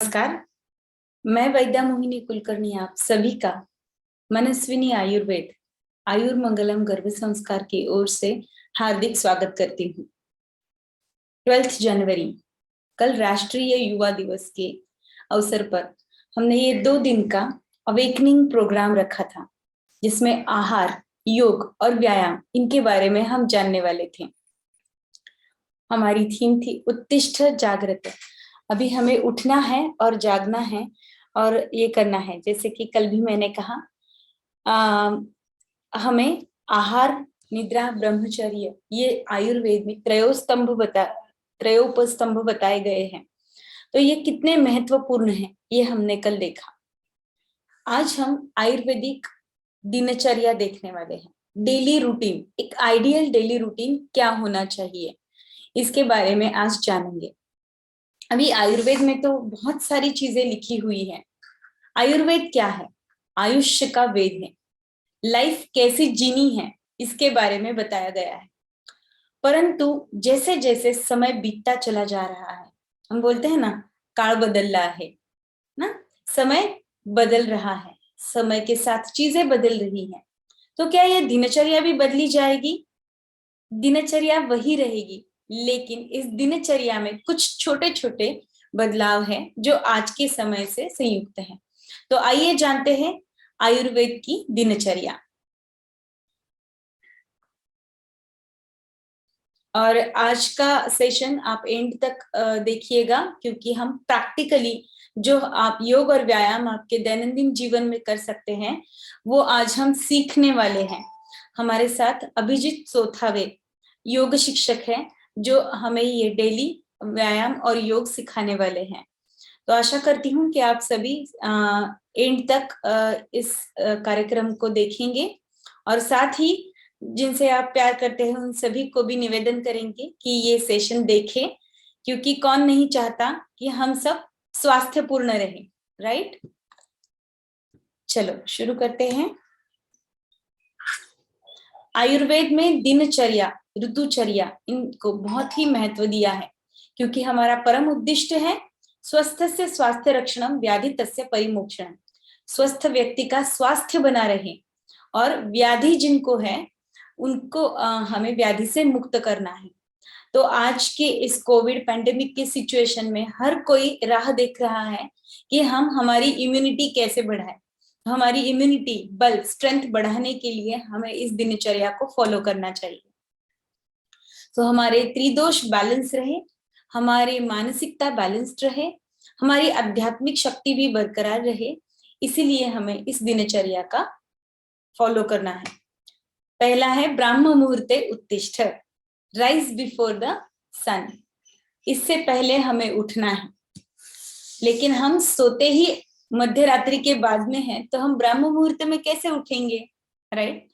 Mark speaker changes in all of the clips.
Speaker 1: नमस्कार। मैं वैद्या मोहिनी कुलकर्णी आप सभी का मनस्विनी आयुर्वेद आयुर्मंगलम गर्भ संस्कार की ओर से हार्दिक स्वागत करती हूँ। 12 जनवरी कल राष्ट्रीय युवा दिवस के अवसर पर हमने ये 2 दिन का अवेकनिंग प्रोग्राम रखा था, जिसमें आहार, योग और व्यायाम इनके बारे में हम जानने वाले थे। हमारी थीम थी उत्तिष्ठ जागृत। अभी हमें उठना है और जागना है और ये करना है। जैसे कि कल भी मैंने कहा, हमें आहार, निद्रा, ब्रह्मचर्य ये आयुर्वेद में त्रयोपस्तंभ बताए गए हैं। तो ये कितने महत्वपूर्ण हैं ये हमने कल देखा। आज हम आयुर्वेदिक दिनचर्या देखने वाले हैं। डेली रूटीन, एक आइडियल डेली रूटीन क्या होना चाहिए, इसके बारे में आज जानेंगे। अभी आयुर्वेद में तो बहुत सारी चीजें लिखी हुई हैं। आयुर्वेद क्या है? आयुष्य का वेद है। लाइफ कैसी जीनी है इसके बारे में बताया गया है। परंतु जैसे जैसे समय बीतता चला जा रहा है, हम बोलते हैं ना, काल बदल रहा है ना, समय बदल रहा है, समय के साथ चीजें बदल रही हैं। तो क्या ये दिनचर्या भी बदली जाएगी? दिनचर्या वही रहेगी, लेकिन इस दिनचर्या में कुछ छोटे छोटे बदलाव हैं जो आज के समय से संयुक्त हैं। तो आइए जानते हैं आयुर्वेद की दिनचर्या। और आज का सेशन आप एंड तक देखिएगा, क्योंकि हम प्रैक्टिकली जो आप योग और व्यायाम आपके दैनंदिन जीवन में कर सकते हैं, वो आज हम सीखने वाले हैं। हमारे साथ अभिजीत सोथावे योग शिक्षक हैं, जो हमें ये डेली व्यायाम और योग सिखाने वाले हैं। तो आशा करती हूँ कि आप सभी एंड तक इस कार्यक्रम को देखेंगे, और साथ ही जिनसे आप प्यार करते हैं उन सभी को भी निवेदन करेंगे कि ये सेशन देखें, क्योंकि कौन नहीं चाहता कि हम सब स्वास्थ्यपूर्ण रहें, राइट? चलो शुरू करते हैं। आयुर्वेद में दिनचर्या, ऋतुचर्या, इनको बहुत ही महत्व दिया है, क्योंकि हमारा परम उद्दिष्ट है स्वस्थ से स्वास्थ्य रक्षणम व्याधि तस्य परिमोक्षणम। स्वस्थ व्यक्ति का स्वास्थ्य बना रहे, और व्याधि जिनको है उनको हमें व्याधि से मुक्त करना है। तो आज के इस कोविड पैंडेमिक के सिचुएशन में हर कोई राह देख रहा है कि हम हमारी इम्यूनिटी कैसे बढ़ाएं। हमारी इम्यूनिटी, बल, स्ट्रेंथ बढ़ाने के लिए हमें इस दिनचर्या को फॉलो करना चाहिए। तो हमारे त्रिदोष बैलेंस रहे, हमारी मानसिकता बैलेंस्ड रहे, हमारी आध्यात्मिक शक्ति भी बरकरार रहे, इसीलिए हमें इस दिनचर्या का फॉलो करना है। पहला है ब्राह्म मुहूर्ते उत्तिष्ठ, राइज बिफोर द सन। इससे पहले हमें उठना है, लेकिन हम सोते ही मध्य रात्रि के बाद में है, तो हम ब्राह्म मुहूर्त में कैसे उठेंगे, राइट?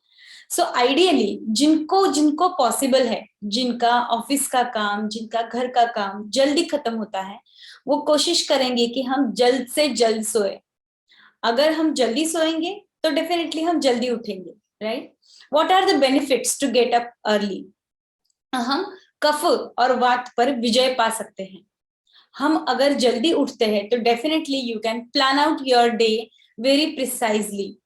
Speaker 1: सो आइडियली जिनको जिनको पॉसिबल है, जिनका ऑफिस का काम, जिनका घर का काम जल्दी खत्म होता है, वो कोशिश करेंगे कि हम जल्द से जल्द सोए। अगर हम जल्दी सोएंगे तो डेफिनेटली हम जल्दी उठेंगे, right? What are the benefits to get up early? हम कफ और वात पर विजय पा सकते हैं। हम अगर जल्दी उठते हैं तो definitely you can plan out your day very precisely.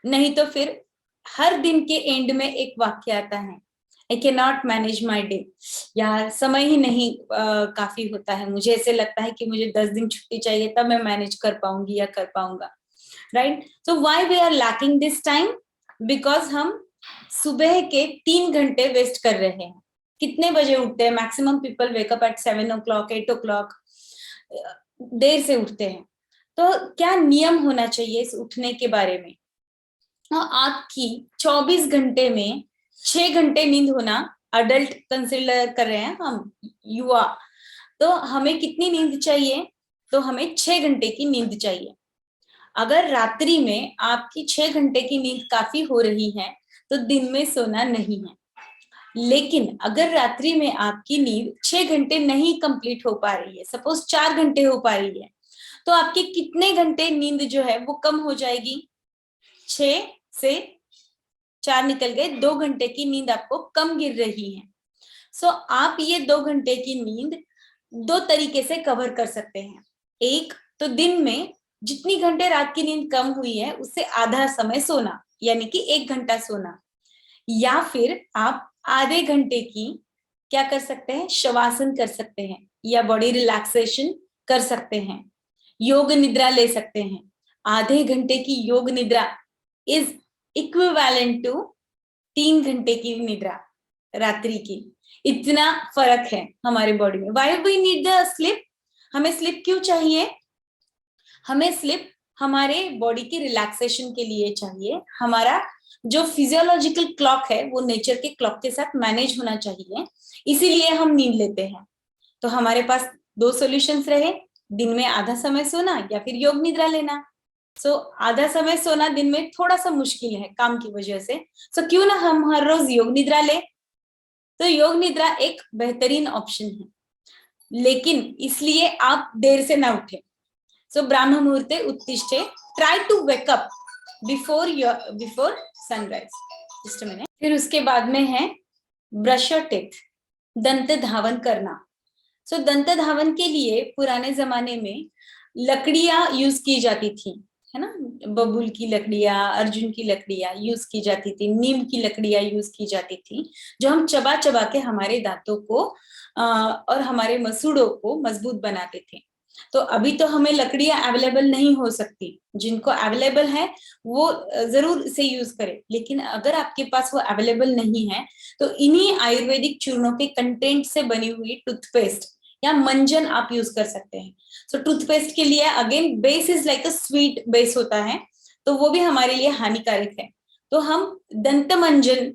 Speaker 1: नहीं तो फिर हर दिन के एंड में एक वाक्य आता है, I can not manage my day. यार समय ही नहीं काफी होता है, मुझे ऐसे लगता है कि मुझे 10 दिन छुट्टी चाहिए, तब मैं मैनेज कर पाऊंगी या कर पाऊंगा, right? So why we are lacking this time? Because हम सुबह के 3 घंटे वेस्ट कर रहे हैं। कितने बजे उठते हैं? Maximum people wake up at 7 o'clock, 8 o'clock, देर से उठते हैं। तो क्या नियम होना चाहिए इस उठने के बारे में? आपकी 24 घंटे में 6 घंटे नींद होना अडल्ट कंसिडर कर रहे हैं हम, युवा। तो हमें कितनी नींद चाहिए? तो हमें 6 घंटे की नींद चाहिए। अगर रात्रि में आपकी 6 घंटे की नींद काफी हो रही है तो दिन में सोना नहीं है। लेकिन अगर रात्रि में आपकी नींद 6 घंटे नहीं कंप्लीट हो पा रही है, सपोज 4 घंटे हो पा रही है, तो आपके कितने घंटे नींद जो है वो कम हो जाएगी? 6 से 4 निकल गए, 2 घंटे की नींद आपको कम गिर रही है। सो आप ये 2 घंटे की नींद 2 तरीके से कवर कर सकते हैं। एक, तो दिन में जितनी घंटे रात की नींद कम हुई है उससे आधा समय सोना, यानी कि 1 घंटा सोना। या फिर आप आधे घंटे की क्या कर सकते हैं, शवासन कर सकते हैं या बॉडी रिलैक्सेशन कर सकते हैं, योग निद्रा ले सकते हैं। आधे घंटे की योग निद्रा इज इक्विवेलेंट टू 3 घंटे की निद्रा रात्रि की। इतना फर्क है हमारे बॉडी में। Why we need the sleep, हमें स्लिप क्यों चाहिए? हमें स्लिप हमारे बॉडी की रिलैक्सेशन के लिए चाहिए। हमारा जो फिजियोलॉजिकल क्लॉक है वो नेचर के क्लॉक के साथ मैनेज होना चाहिए, इसीलिए हम नींद लेते हैं। तो हमारे पास 2 सॉल्यूशंस रहे, दिन में आधा समय सोना या फिर योग निद्रा लेना। आधा समय सोना दिन में थोड़ा सा मुश्किल है काम की वजह से, क्यों ना हम हर रोज योग निद्रा ले। तो योग निद्रा एक बेहतरीन ऑप्शन है, लेकिन इसलिए आप देर से ना उठे। ब्राह्म मुहूर्ते उत्तिष्ठे, try to wake up before sunrise. Just a minute. फिर उसके बाद में है ब्रश योर टीथ, दंत धावन करना। दंत धावन के लिए पुराने जमाने में लकड़ियां यूज की जाती थी, है ना। बबूल की लकड़ियां, अर्जुन की लकड़ियां यूज की जाती थी, नीम की लकड़ियां यूज की जाती थी, जो हम चबा चबा के हमारे दांतों को और हमारे मसूड़ों को मजबूत बनाते थे। तो अभी तो हमें लकड़ियां अवेलेबल नहीं हो सकती, जिनको अवेलेबल है वो जरूर इसे यूज करें। लेकिन अगर आपके पास वो अवेलेबल नहीं है तो इन्हीं आयुर्वेदिक चूर्णों के कंटेंट से बनी हुई टूथपेस्ट या मंजन आप यूज कर सकते हैं। टूथपेस्ट के लिए again base is like a sweet base होता है, तो वो भी हमारे लिए हानिकारक है। तो हम दंत मंजन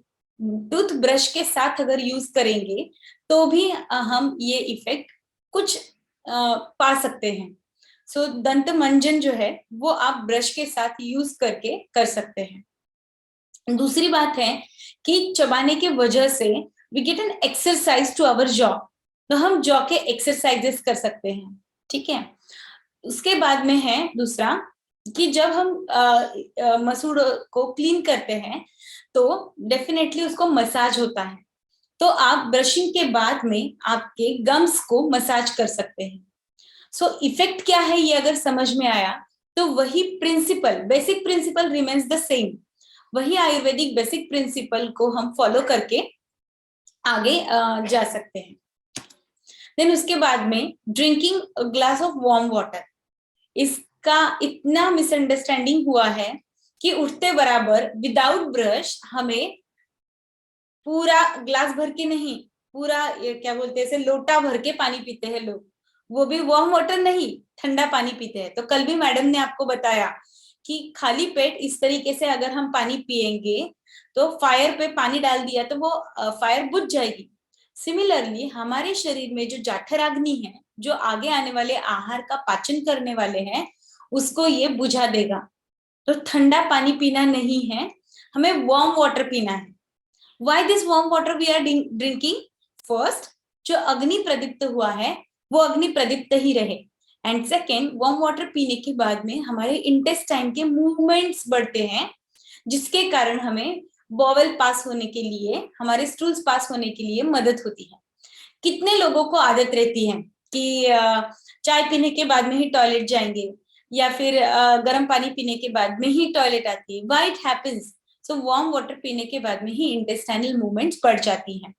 Speaker 1: टूथ ब्रश के साथ अगर यूज करेंगे तो भी हम ये इफेक्ट कुछ पा सकते हैं। दंत मंजन जो है वो आप ब्रश के साथ यूज करके कर सकते हैं। दूसरी बात है कि चबाने के वजह से we get an exercise to our jaw, तो हम जॉ के एक्सरसाइजेस कर सकते हैं, ठीक है। उसके बाद में है दूसरा कि जब हम मसूड़ को क्लीन करते हैं तो डेफिनेटली उसको मसाज होता है, तो आप ब्रशिंग के बाद में आपके गम्स को मसाज कर सकते हैं। इफेक्ट क्या है ये अगर समझ में आया तो वही principle, basic principle remains the same. वही आयुर्वेदिक बेसिक प्रिंसिपल को हम फॉलो करके आगे जा सकते हैं। देन उसके बाद में drinking glass of warm water, इसका इतना मिसअंडरस्टैंडिंग हुआ है कि उठते बराबर विदाउट ब्रश हमें पूरा ग्लास भर के नहीं, पूरा ये क्या बोलते हैं, लोटा भर के पानी पीते हैं लोग, वो भी वार्म वाटर नहीं, ठंडा पानी पीते हैं। तो कल भी मैडम ने आपको बताया कि खाली पेट इस तरीके से अगर हम पानी पिएंगे तो फायर पे पानी डाल दिया तो वो फायर बुझ जाएगी। सिमिलरली हमारे शरीर में जो जाठराग्नि है, जो आगे आने वाले आहार का पाचन करने वाले हैं, उसको ये बुझा देगा। तो ठंडा पानी पीना नहीं है, हमें वार्म वाटर पीना है। Why this warm water we are drinking? First, जो अग्नि प्रदीप्त हुआ है वो अग्नि प्रदीप्त ही रहे, एंड सेकेंड, वार्म वाटर पीने के बाद में हमारे इंटेस्टाइन के मूवमेंट्स बढ़ते हैं, जिसके कारण हमें बॉवल पास होने के लिए, हमारे स्टूल्स पास होने के लिए मदद होती है। कितने लोगों को आदत रहती है कि चाय पीने के बाद में ही टॉयलेट जाएंगे या फिर गर्म पानी पीने के बाद में ही टॉयलेट आती है। Why it happens? Warm water पीने के बाद में ही इंटेस्टाइनल मूवमेंट्स बढ़ जाती हैं।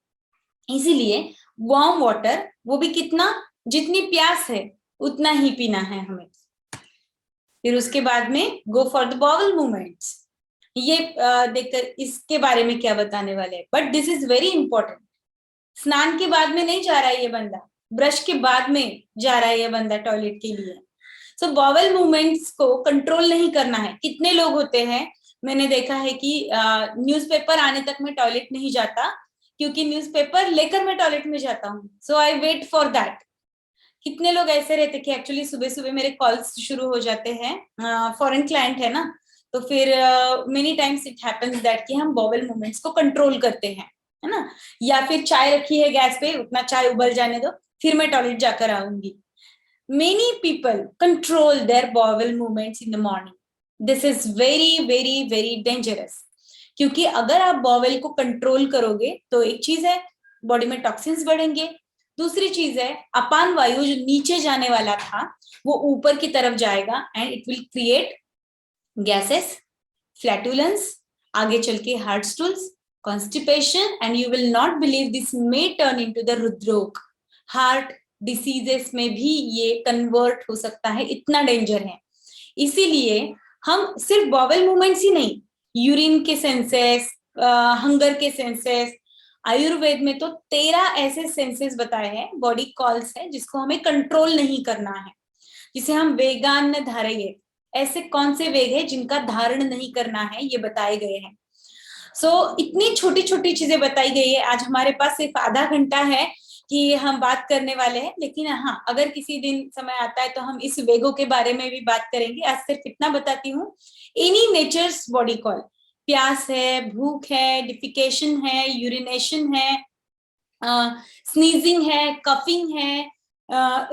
Speaker 1: इसीलिए वार्म वाटर वो भी कितना, जितनी प्यास है उतना ही पीना है हमें। फिर उसके बाद में go for the bowel movements, ये देखकर इसके बारे में क्या बताने वाले हैं, but this is very important. स्नान के बाद में नहीं जा रहा है ये बंदा, ब्रश के बाद में जा रहा है ये बंदा टॉयलेट के लिए। बॉवल मूवमेंट्स को कंट्रोल नहीं करना है। कितने लोग होते हैं, मैंने देखा है कि न्यूज़पेपर आने तक मैं टॉयलेट नहीं जाता, क्योंकि न्यूज़पेपर लेकर मैं टॉयलेट में जाता हूँ, सो आई वेट फॉर दैट। कितने लोग ऐसे रहते कि एक्चुअली सुबह सुबह मेरे कॉल्स शुरू हो जाते हैं, फॉरेन क्लाइंट है ना, तो फिर many times it happens that कि हम बॉवल मूवमेंट्स को कंट्रोल करते हैं, है ना। या फिर चाय रखी है गैस पे, उतना चाय उबल जाने दो, फिर मैं टॉयलेट जाकर आऊंगी। Many people control their bowel movements in the morning. This is very very very dangerous. क्योंकि अगर आप बॉवल को कंट्रोल करोगे तो एक चीज है, बॉडी में टॉक्सिन्स बढ़ेंगे, दूसरी चीज है अपान वायु, जो नीचे जाने वाला था वो ऊपर की तरफ जाएगा and it will create gases, flatulence, आगे चल के hard stools, constipation, and you will not believe this may turn into the हृदरोग, हार्ट डिसीजेस में भी ये कन्वर्ट हो सकता है, इतना डेंजर है। इसीलिए हम सिर्फ बॉवेल मूवमेंट्स ही नहीं, यूरिन के सेंसेस, हंगर के सेंसेस, आयुर्वेद में तो 13 ऐसे सेंसेस बताए हैं, बॉडी कॉल्स है जिसको हमें कंट्रोल नहीं करना है, जिसे हम वेगान धारेय, ऐसे कौन से वेग है जिनका धारण नहीं करना है, ये बताए गए हैं। इतनी छोटी छोटी चीजें बताई गई है। आज हमारे पास सिर्फ आधा घंटा है कि हम बात करने वाले हैं, लेकिन हाँ, अगर किसी दिन समय आता है तो हम इस वेगों के बारे में भी बात करेंगे। आज सिर्फ इतना बताती हूँ, एनी नेचर्स बॉडी कॉल, प्यास है, भूख है, डिफिकेशन है, यूरिनेशन है, स्नीजिंग है, कफिंग है,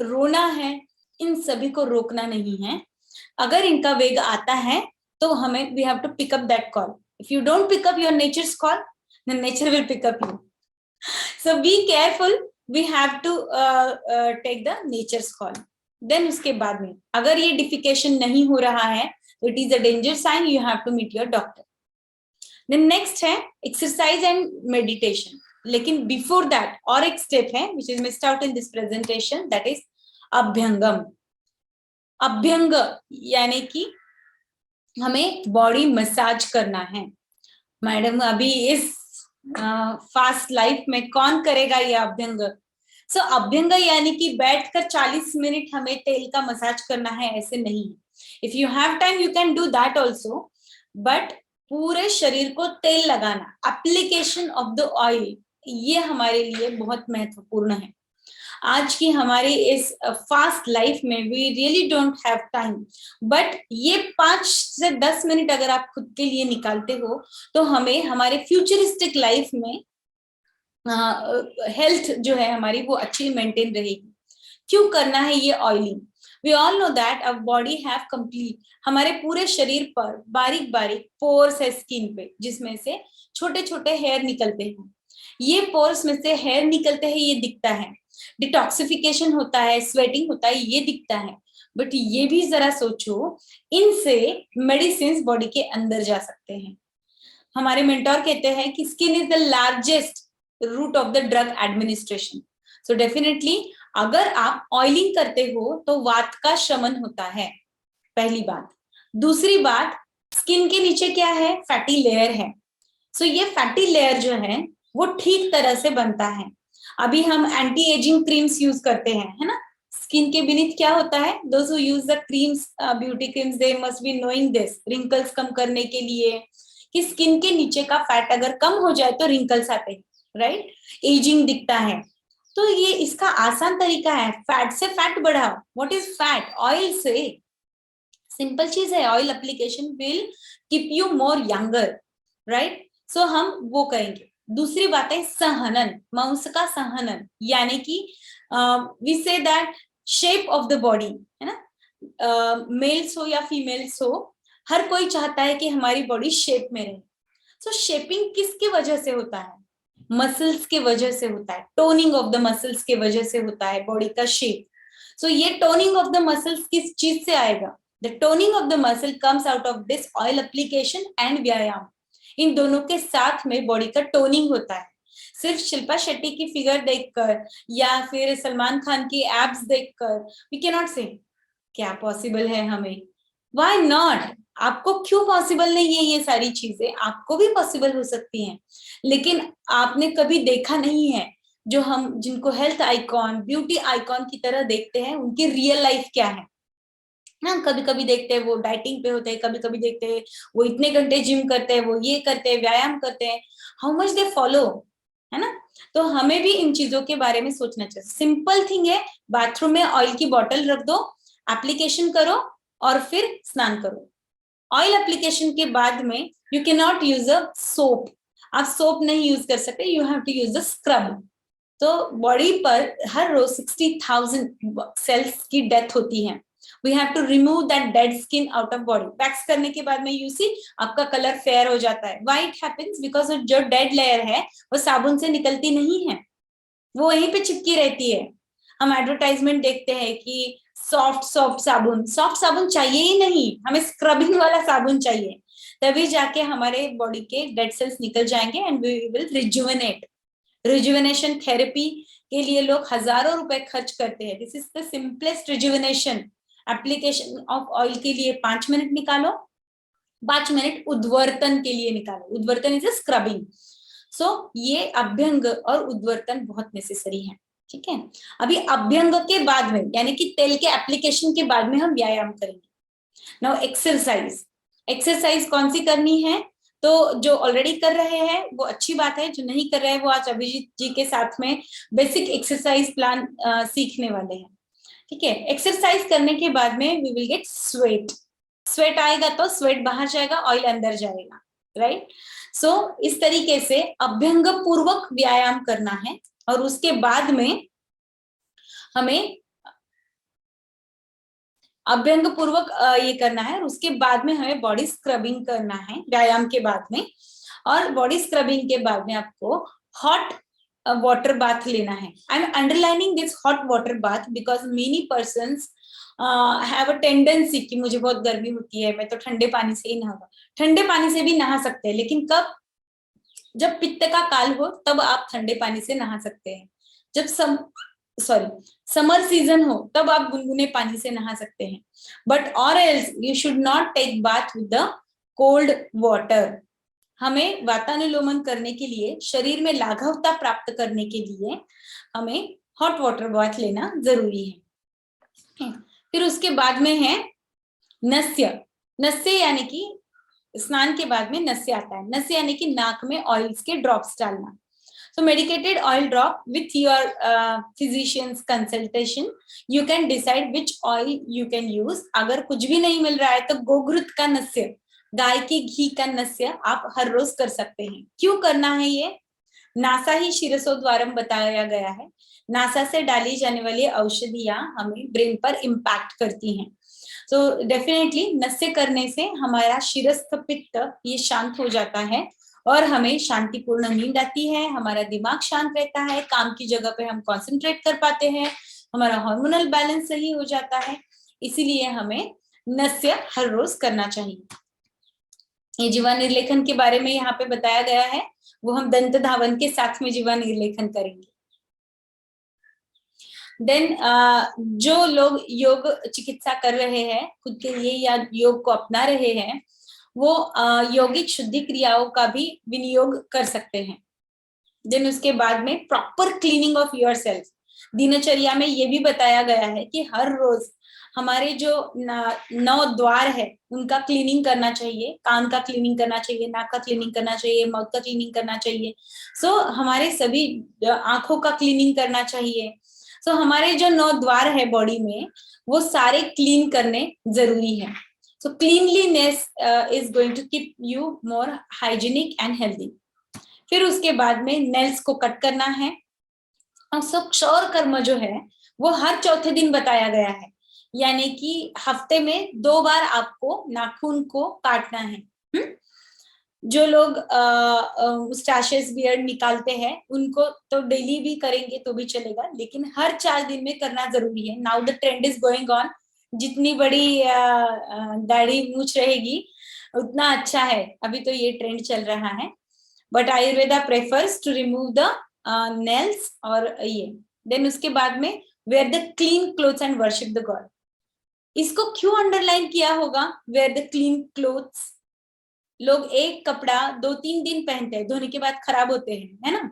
Speaker 1: रोना है, इन सभी को रोकना नहीं है। अगर इनका वेग आता है तो हमें we have to pick up that call. If you don't pick up your nature's call, then nature will pick up you. So be careful, we have to take the nature's call. Then उसके बाद में अगर ये defecation नहीं हो रहा है तो it is a danger sign, you have to meet your doctor. Then next है exercise and meditation. लेकिन before that और एक step है which is missed out in this presentation, that is अभ्यंगम। अभ्यंग यानी कि हमें बॉडी मसाज करना है। मैडम अभी इस फास्ट लाइफ में कौन करेगा ये अभ्यंग? अभ्यंग यानी कि बैठकर 40 मिनट हमें तेल का मसाज करना है, ऐसे नहीं। If you have time you can do that also, but पूरे शरीर को तेल लगाना, एप्लीकेशन ऑफ द ऑयल, ये हमारे लिए बहुत महत्वपूर्ण है। आज की हमारी इस फास्ट लाइफ में we really don't have time, but ये 5 से 10 मिनट अगर आप खुद के लिए निकालते हो तो हमें हमारे फ्यूचरिस्टिक लाइफ में हेल्थ जो है हमारी वो अच्छी मेंटेन रहेगी। क्यों करना है ये oiling? We all know that our body have complete, हमारे पूरे शरीर पर बारीक बारीक पोर्स है स्किन पे, जिसमें से छोटे छोटे हेयर निकलते हैं। ये पोर्स में से हेयर निकलते हैं, ये दिखता है। डिटॉक्सिफिकेशन होता है, स्वेटिंग होता है, ये दिखता है। बट ये भी जरा सोचो, इनसे मेडिसिन बॉडी के अंदर जा सकते हैं। हमारे मेंटोर कहते हैं कि skin is the largest route of the drug administration. So definitely अगर आप ऑयलिंग करते हो तो वात का शमन होता है, पहली बात। दूसरी बात, स्किन के नीचे क्या है? फैटी लेयर है। ये फैटी लेयर जो है वो ठीक तरह से बनता है। अभी हम एंटी एजिंग क्रीम्स यूज करते हैं, है ना? स्किन के बीनीथ क्या होता है? Those who use the creams, beauty creams, they must be knowing this, wrinkles कम करने के लिए कि स्किन के नीचे का फैट अगर कम हो जाए तो रिंकल्स आते हैं, राइट? एजिंग दिखता है। तो ये इसका आसान तरीका है, फैट से फैट बढ़ाओ। What is fat? ऑयल से। सिंपल चीज है, oil application will keep you more younger, right? हम वो करेंगे। दूसरी बात है सहनन, मांस का सहनन, यानी कि we say that shape of the body, है ना? मेल्स हो या फीमेल्स हो, हर कोई चाहता है कि हमारी बॉडी शेप में रहे। शेपिंग किसकी वजह से होता है? मसल्स के वजह से होता है, टोनिंग ऑफ द मसल्स के वजह से होता है बॉडी का शेप। ये टोनिंग ऑफ द मसल्स किस चीज से आएगा? The toning of the muscle comes out of this oil application and व्यायाम। इन दोनों के साथ में बॉडी का टोनिंग होता है। सिर्फ शिल्पा शेट्टी की फिगर देखकर या फिर सलमान खान की एब्स देखकर वी कैन नॉट से क्या पॉसिबल है हमें। Why not? आपको क्यों पॉसिबल नहीं है? ये सारी चीजें आपको भी पॉसिबल हो सकती हैं, लेकिन आपने कभी देखा नहीं है। जो हम जिनको हेल्थ आइकॉन, ब्यूटी आइकॉन की तरह देखते हैं, उनकी रियल लाइफ क्या है ना? कभी कभी देखते हैं वो डाइटिंग पे होते हैं, कभी कभी देखते हैं वो इतने घंटे जिम करते हैं, वो ये करते हैं, व्यायाम करते हैं, हाउ मच दे फॉलो, है ना? तो हमें भी इन चीजों के बारे में सोचना चाहिए। सिंपल थिंग है, बाथरूम में ऑयल की बॉटल रख दो, एप्लीकेशन करो और फिर स्नान करो। ऑयल एप्लीकेशन के बाद में you can not use a soap, आप सोप नहीं यूज कर सकते, you have to use a scrub. तो बॉडी पर हर रोज 60,000 सेल्स की डेथ होती है। We have to remove that dead skin out of body. Wax करने के बाद में यू सी आपका कलर फेयर हो जाता है। Why it happens? बिकॉज जो डेड लेयर है वो साबुन से निकलती नहीं है, वो वहीं पे चिपकी रहती है। हम एडवर्टाइजमेंट देखते हैं कि सॉफ्ट सॉफ्ट साबुन, सॉफ्ट साबुन चाहिए ही नहीं, हमें स्क्रबिंग वाला साबुन चाहिए, तभी जाके हमारे बॉडी के डेड सेल्स निकल जाएंगे and we will rejuvenate. Rejuvenation therapy के लिए लोग हजारों रुपए खर्च करते हैं। This is the simplest rejuvenation. Application of oil के लिए 5 मिनट निकालो, 5 मिनट उद्वर्तन के लिए निकालो। उद्वर्तन इज स्क्रबिंग। सो ये अभ्यंग और उद्वर्तन बहुत नेसेसरी है। ठीक है, अभी अभ्यंग के बाद में यानी कि तेल के एप्लीकेशन के बाद में हम व्यायाम करेंगे। Now exercise. एक्सरसाइज कौन सी करनी है? तो जो ऑलरेडी कर रहे हैं वो अच्छी बात है, जो नहीं कर रहे हैं वो आज अभिजीत जी के साथ में बेसिक एक्सरसाइज प्लान सीखने वाले हैं। ठीक है, एक्सरसाइज करने के बाद में we will get sweat. Sweat आएगा तो स्वेट बाहर जाएगा, ऑयल अंदर जाएगा, राइट। सो इस तरीके से अभ्यंग पूर्वक व्यायाम करना है और उसके बाद में हमें अभ्यंग पूर्वक ये करना है और उसके बाद में हमें बॉडी स्क्रबिंग करना है व्यायाम के बाद में। और बॉडी स्क्रबिंग के बाद में आपको हॉट वाटर बाथ लेना है। I am underlining this hot water bath because many persons have a tendency कि मुझे बहुत गर्मी होती है, मैं तो ठंडे पानी से ही नहाऊंगा। ठंडे पानी से भी नहा सकते हैं, लेकिन कब? जब पित्त का काल हो तब आप ठंडे पानी से नहा सकते हैं। जब सॉरी समर सीजन हो तब आप गुनगुने पानी से नहा सकते हैं, बट और else you should not take bath with the cold water. हमें वातानुलोमन करने के लिए, शरीर में लाघवता प्राप्त करने के लिए हमें हॉट वाटर बाथ लेना जरूरी है। फिर उसके बाद में है नस्य। नस्य यानी कि स्नान के बाद में नस्य आता है। नस्य यानी कि नाक में ऑयल्स के ड्रॉप्स डालना। So medicated oil drop with your physician's consultation, you can decide which oil you can use. अगर कुछ भी नहीं मिल रहा है तो गोघृत का नस्य, गाय के घी का नस्य आप हर रोज कर सकते हैं। क्यों करना है ये? नासा ही शिरसोद्वारम बताया गया है। नासा से डाली जाने वाली औषधियां हमें ब्रेन पर इम्पैक्ट करती हैं। तो डेफिनेटली नस्य करने से हमारा शिरस्थ पित्त ये शांत हो जाता है और हमें शांतिपूर्ण नींद आती है, हमारा दिमाग शांत रहता है, काम की जगह पे हम कंसंट्रेट कर पाते हैं, हमारा हार्मोनल बैलेंस सही हो जाता है। इसीलिए हमें नस्य हर रोज करना चाहिए। ये जीवा निर्लेखन के बारे में यहाँ पे बताया गया है, वो हम दंत धावन के साथ में जीवा निर्लेखन करेंगे। देन जो लोग योग चिकित्सा कर रहे हैं खुद के लिए या योग को अपना रहे हैं, वो यौगिक शुद्धि क्रियाओं का भी विनियोग कर सकते हैं। देन उसके बाद में proper cleaning of your self. दिनचर्या में ये भी बताया गया है कि हर रोज हमारे जो 9 द्वार है उनका क्लीनिंग करना चाहिए। कान का क्लीनिंग करना चाहिए, नाक का क्लीनिंग करना चाहिए, माउथ का क्लीनिंग करना चाहिए। सो हमारे सभी आंखों का क्लीनिंग करना चाहिए। सो हमारे जो 9 द्वार है बॉडी में वो सारे क्लीन करने जरूरी है। So cleanliness is going to keep you more hygienic and healthy. फिर उसके बाद में नेल्स को कट करना है। और सब क्षौर कर्म जो है वो हर चौथे दिन बताया गया है, यानी कि हफ्ते में 2 बार आपको नाखून को काटना है। जो लोग मुस्टैशेस बियर्ड निकालते हैं उनको तो डेली भी करेंगे तो भी चलेगा, लेकिन हर 4 दिन में करना जरूरी है। Now the trend is going on. जितनी बड़ी दाढ़ी मूछ रहेगी उतना अच्छा है, अभी तो ये ट्रेंड चल रहा है। But Ayurveda prefers to remove the nails और ये। देन उसके बाद में wear the clean clothes and worship the god. इसको क्यों अंडरलाइन किया होगा? Wear the clean clothes. लोग एक कपड़ा 2-3 दिन पहनते हैं, धोने के बाद खराब होते हैं, है ना।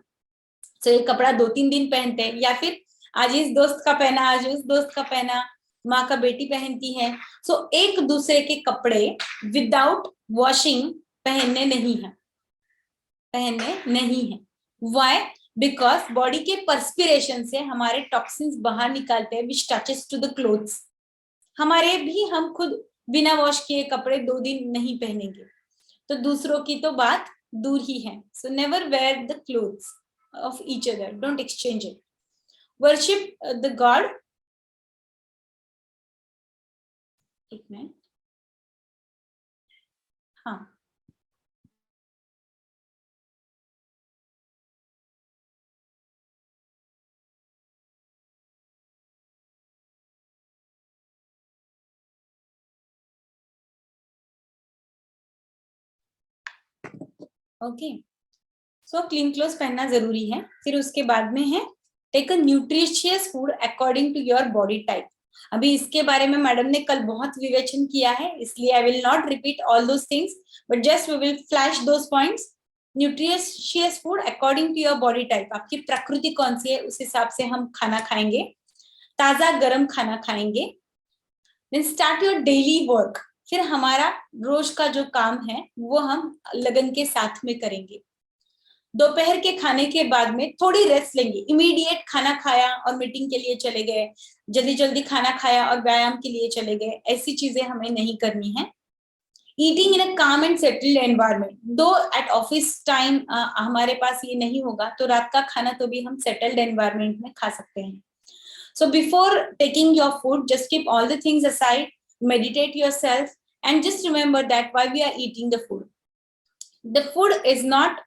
Speaker 1: तो एक कपड़ा 2-3 दिन पहनते हैं, या फिर आज इस दोस्त का पहना, आज उस दोस्त का पहना, माँ का बेटी पहनती है। सो एक दूसरे के कपड़े विदाउट वॉशिंग पहनने नहीं है, पहनने नहीं है। वाई? बिकॉज बॉडी के पर्सपिरेशन से हमारे टॉक्सिन्स बाहर निकालते हैं which touches to the clothes. हमारे भी हम खुद बिना वॉश किए कपड़े 2 दिन नहीं पहनेंगे, तो दूसरों की तो बात दूर ही है। So never wear the clothes of each other, don't exchange it. Worship the god. एक मिनट, हाँ। ओके, सो क्लीन क्लोथ पहनना जरूरी है। फिर उसके बाद में है take a nutritious food according to your body type. अभी इसके बारे में मैडम ने कल बहुत विवेचन किया है, इसलिए I will not repeat all those things, but just we will flash those points. Nutritious food according to your body type, आपकी प्रकृति कौन सी है उस हिसाब से हम खाना खाएंगे। ताजा गर्म खाना खाएंगे। Then start your daily work, फिर हमारा रोज का जो काम है वो हम लगन के साथ में करेंगे। दोपहर के खाने के बाद में थोड़ी रेस्ट लेंगे। इमीडिएट खाना खाया और मीटिंग के लिए चले गए, जल्दी जल्दी खाना खाया और व्यायाम के लिए चले गए, ऐसी चीजें हमें नहीं करनी है। ईटिंग इन अ काम एंड सेटल्ड एनवायरमेंट, दो एट ऑफिस टाइम हमारे पास ये नहीं होगा तो रात का खाना तो भी हम सेटल्ड एनवायरमेंट में खा सकते हैं। So before taking your food, just keep all the things aside, meditate yourself, and just remember that why we are eating the food. The food is not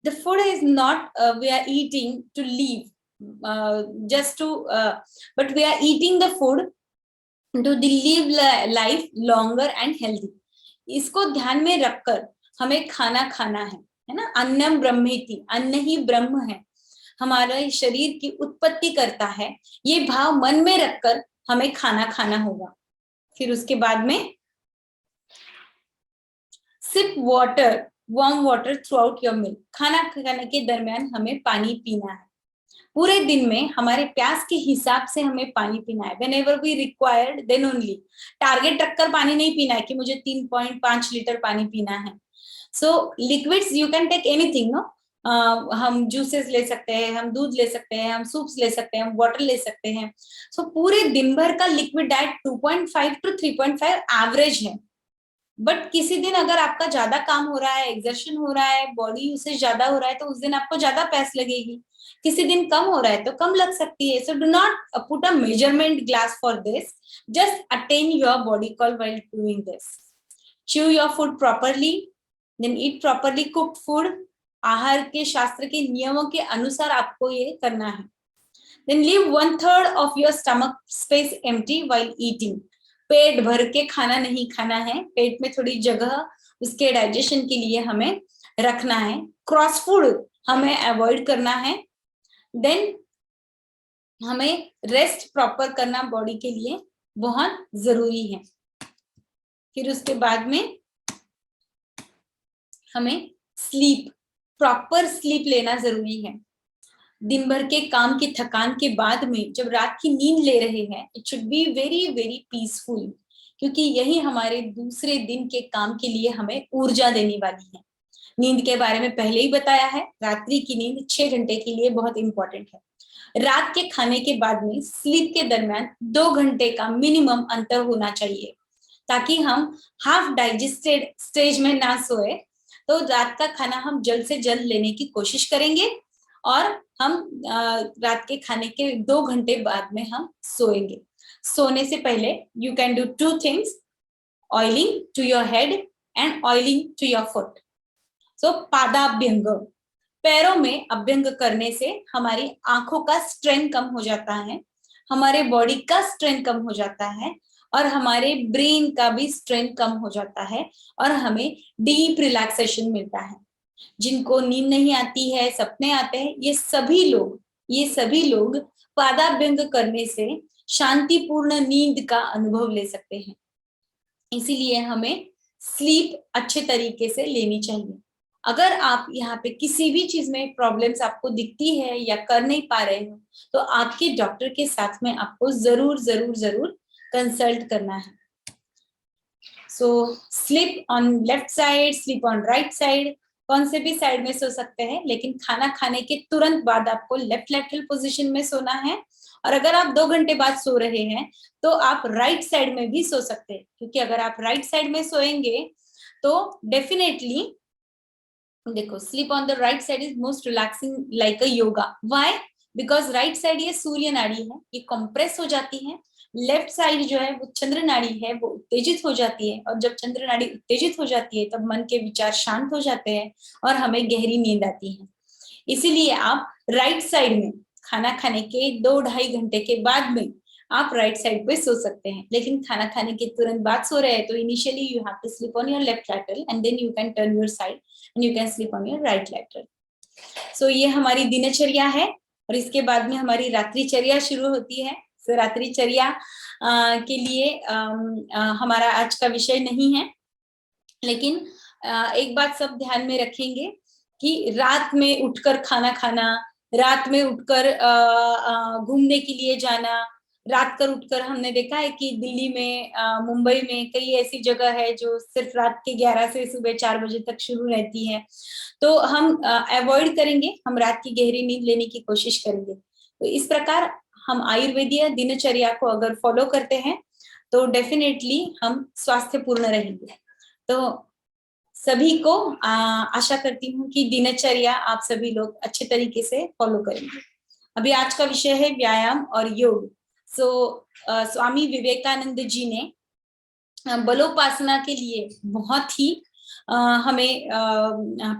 Speaker 1: the food is not we are eating to live, just to but we are eating the food to live life longer and healthy. इसको ध्यान में रखकर हमें खाना खाना है ना। अन्नम ब्रह्मेति, अन्न ही ब्रह्म है, हमारे शरीर की उत्पत्ति करता है, ये भाव मन में रखकर हमें खाना खाना होगा। फिर उसके बाद में sip water, warm water throughout your meal, खाना खाने के दरमियान हमें पानी पीना है। पूरे दिन में हमारे प्यास के हिसाब से हमें पानी पीना है। Whenever we required then only, target रखकर पानी नहीं पीना है कि मुझे 3.5 लीटर पानी पीना है। So liquids you can take anything no, हम जूसेस ले सकते हैं, हम दूध ले सकते हैं, हम सूप्स ले सकते हैं, हम वाटर ले सकते हैं। सो पूरे दिन भर का लिक्विड डाइट 2.5 to 3.5 एवरेज है। बट किसी दिन अगर आपका ज्यादा काम हो रहा है, एक्सर्शन हो रहा है, बॉडी यूसेज ज्यादा हो रहा है, तो उस दिन आपको ज्यादा प्यास लगेगी। किसी दिन कम हो रहा है तो कम लग सकती है। So do not put a measurement glass for this, just attend your body call while doing this. Chew your food properly, then eat properly cooked food, आहार के शास्त्र के नियमों के अनुसार आपको ये करना है। Then leave 1/3 of your stomach space empty while eating, पेट भर के खाना नहीं खाना है, पेट में थोड़ी जगह उसके डाइजेशन के लिए हमें रखना है। क्रॉस फूड हमें अवॉइड करना है। देन हमें रेस्ट प्रॉपर करना बॉडी के लिए बहुत जरूरी है। फिर उसके बाद में हमें स्लीप, प्रॉपर स्लीप लेना जरूरी है। दिन भर के काम की थकान के बाद में जब रात की नींद ले रहे हैं, it should be very very peaceful, क्योंकि यही हमारे दूसरे दिन के काम के लिए हमें ऊर्जा देने वाली है। नींद के बारे में पहले ही बताया है, रात्रि की नींद 6 घंटे के लिए बहुत इंपॉर्टेंट है। रात के खाने के बाद में स्लीप के दरमियान 2 घंटे का मिनिमम अंतर होना चाहिए, ताकि हम हाफ डाइजेस्टेड स्टेज में ना सोए। तो रात का खाना हम जल्द से जल्द लेने की कोशिश करेंगे और हम रात के खाने के 2 घंटे बाद में हम सोएंगे। सोने से पहले you can do 2 things, oiling to your head and oiling to your foot. So पादाभ्यंग, पैरों में अभ्यंग करने से हमारी आंखों का स्ट्रेन कम हो जाता है, हमारे बॉडी का स्ट्रेन कम हो जाता है और हमारे ब्रेन का भी स्ट्रेन कम हो जाता है और हमें डीप रिलैक्सेशन मिलता है। जिनको नींद नहीं आती है, सपने आते हैं, ये सभी लोग पादाभ्यंग करने से शांतिपूर्ण नींद का अनुभव ले सकते हैं। इसीलिए हमें स्लीप अच्छे तरीके से लेनी चाहिए। अगर आप यहाँ पे किसी भी चीज में प्रॉब्लम्स आपको दिखती है या कर नहीं पा रहे हो, तो आपके डॉक्टर के साथ में आपको जरूर जरूर जरूर कंसल्ट करना है। So sleep on left side, sleep on right side, कौन से भी साइड में सो सकते हैं, लेकिन खाना खाने के तुरंत बाद आपको लेफ्ट लेटरल पोजीशन में सोना है। और अगर आप 2 घंटे बाद सो रहे हैं तो आप राइट साइड में भी सो सकते हैं, क्योंकि अगर आप राइट साइड में सोएंगे तो डेफिनेटली देखो, sleep on the right side is most relaxing like a yoga. Why? Because right side ये सूर्य नाड़ी है, ये कंप्रेस हो जाती है। लेफ्ट साइड जो है वो चंद्र नाड़ी है, वो उत्तेजित हो जाती है। और जब चंद्र नाड़ी उत्तेजित हो जाती है तब मन के विचार शांत हो जाते हैं और हमें गहरी नींद आती है। इसीलिए आप राइट साइड में खाना खाने के 2-2.5 घंटे के बाद में आप राइट साइड पे सो सकते हैं। लेकिन खाना खाने के तुरंत बाद सो रहे हैं तो initially you have to sleep on your left lateral and then you can turn your side and you can sleep on your right lateral. So ये हमारी दिनचर्या है और इसके बाद में हमारी रात्रिचर्या शुरू होती है। सो रात्रिचर्या के लिए हमारा आज का विषय नहीं है, लेकिन एक बात सब ध्यान में रखेंगे कि रात में उठकर खाना खाना, रात में उठकर घूमने के लिए जाना, रात कर उठकर हमने देखा है कि दिल्ली में, मुंबई में कई ऐसी जगह है जो सिर्फ रात के 11 से सुबह 4 बजे तक शुरू रहती है। तो हम अवॉइड करेंगे, हम रात की गहरी नींद लेने की कोशिश करेंगे। तो इस प्रकार हम आयुर्वेदीय दिनचर्या को अगर फॉलो करते हैं तो डेफिनेटली हम स्वास्थ्यपूर्ण रहेंगे। तो सभी को आशा करती हूँ कि दिनचर्या आप सभी लोग अच्छे तरीके से फॉलो करेंगे। अभी आज का विषय है व्यायाम और योग। स्वामी विवेकानंद जी ने बलोपासना के लिए बहुत ही हमें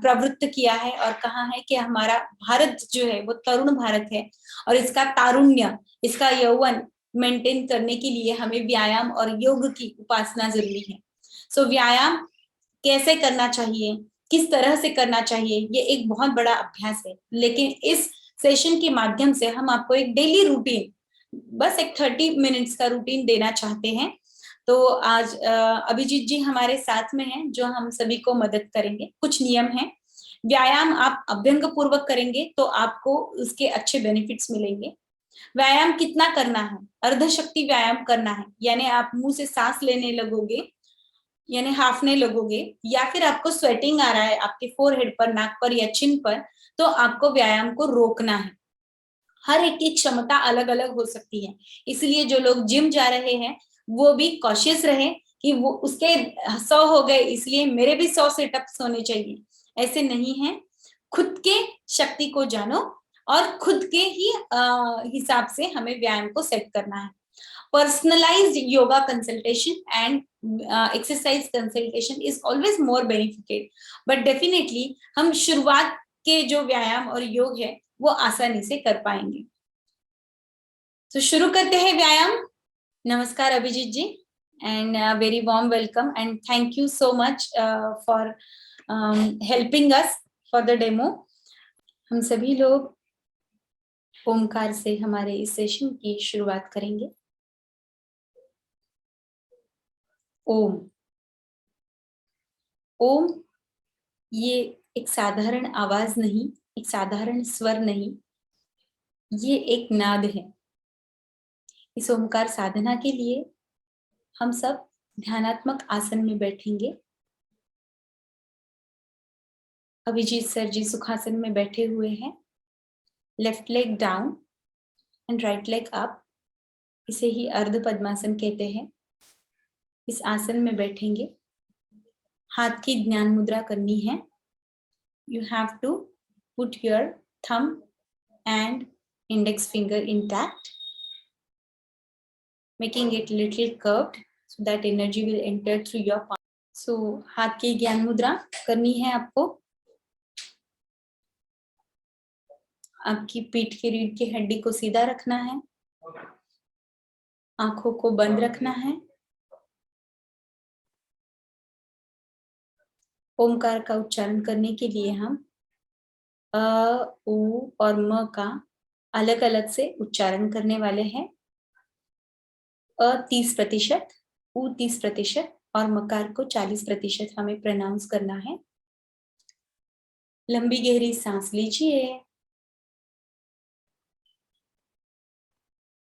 Speaker 1: प्रवृत्त किया है और कहा है कि हमारा भारत जो है वो तरुण भारत है और इसका तारुण्य, इसका यौवन मेंटेन करने के लिए हमें व्यायाम और योग की उपासना जरूरी है। सो व्यायाम कैसे करना चाहिए, किस तरह से करना चाहिए, ये एक बहुत बड़ा अभ्यास है। लेकिन इस सेशन के माध्यम से हम आपको एक डेली रूटीन, बस एक 30 मिनट्स का रूटीन देना चाहते हैं। तो आज अभिजीत जी हमारे साथ में हैं जो हम सभी को मदद करेंगे। कुछ नियम हैं। व्यायाम आप अभ्यंग पूर्वक करेंगे तो आपको उसके अच्छे बेनिफिट्स मिलेंगे। व्यायाम कितना करना है? अर्धशक्ति व्यायाम करना है, यानी आप मुंह से सांस लेने लगोगे, यानी हाफने लगोगे, या फिर आपको स्वेटिंग आ रहा है आपके फोरहेड पर, नाक पर या चिन पर, तो आपको व्यायाम को रोकना है। हर एक की क्षमता अलग अलग हो सकती है, इसलिए जो लोग जिम जा रहे हैं वो भी कॉशियस रहे कि वो उसके 100 हो गए इसलिए मेरे भी 100 सेटअप्स होने चाहिए, ऐसे नहीं है। खुद के शक्ति को जानो और खुद के ही हिसाब से हमें व्यायाम को सेट करना है। Personalized yoga consultation and exercise consultation is always more benefited, but definitely हम शुरुआत के जो व्यायाम और योग है वो आसानी से कर पाएंगे। तो शुरू करते हैं व्यायाम। नमस्कार अभिजीत जी, and very warm welcome and thank you so much for helping us for the demo। हम सभी लोग ओमकार से हमारे इस सेशन की शुरुआत करेंगे। ओम। ओम ये एक साधारण आवाज नहीं, एक साधारण स्वर नहीं, ये एक नाद है। इस ओमकार साधना के लिए हम सब ध्यानात्मक आसन में बैठेंगे। अभिजीत सर जी सुखासन में बैठे हुए हैं, left leg down and right leg up, इसे ही अर्ध पद्मासन कहते हैं। इस आसन में बैठेंगे, हाथ की ज्ञान मुद्रा करनी है। You have to put your thumb and index finger intact, making it little curved so that energy will enter through your palm. So हाथ की ज्ञान मुद्रा करनी है आपको। आपकी पीठ की रीढ़ की हड्डी को सीधा रखना है, आंखों को बंद रखना है। ओमकार का उच्चारण करने के लिए हम अ, उ और म का अलग अलग से उच्चारण करने वाले हैं। अ 30%, उ 30% और मकार को 40% हमें प्रोनाउंस करना है। लंबी गहरी सांस लीजिए,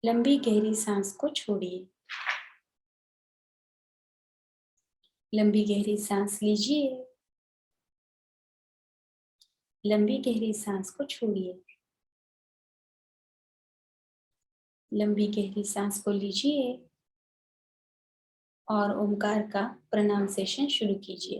Speaker 1: लंबी गहरी सांस को छोड़िए। लंबी गहरी सांस लीजिए, लंबी गहरी सांस को छोड़िए। लंबी गहरी सांस को लीजिए और ओमकार का प्रोनाउंसिएशन शुरू कीजिए।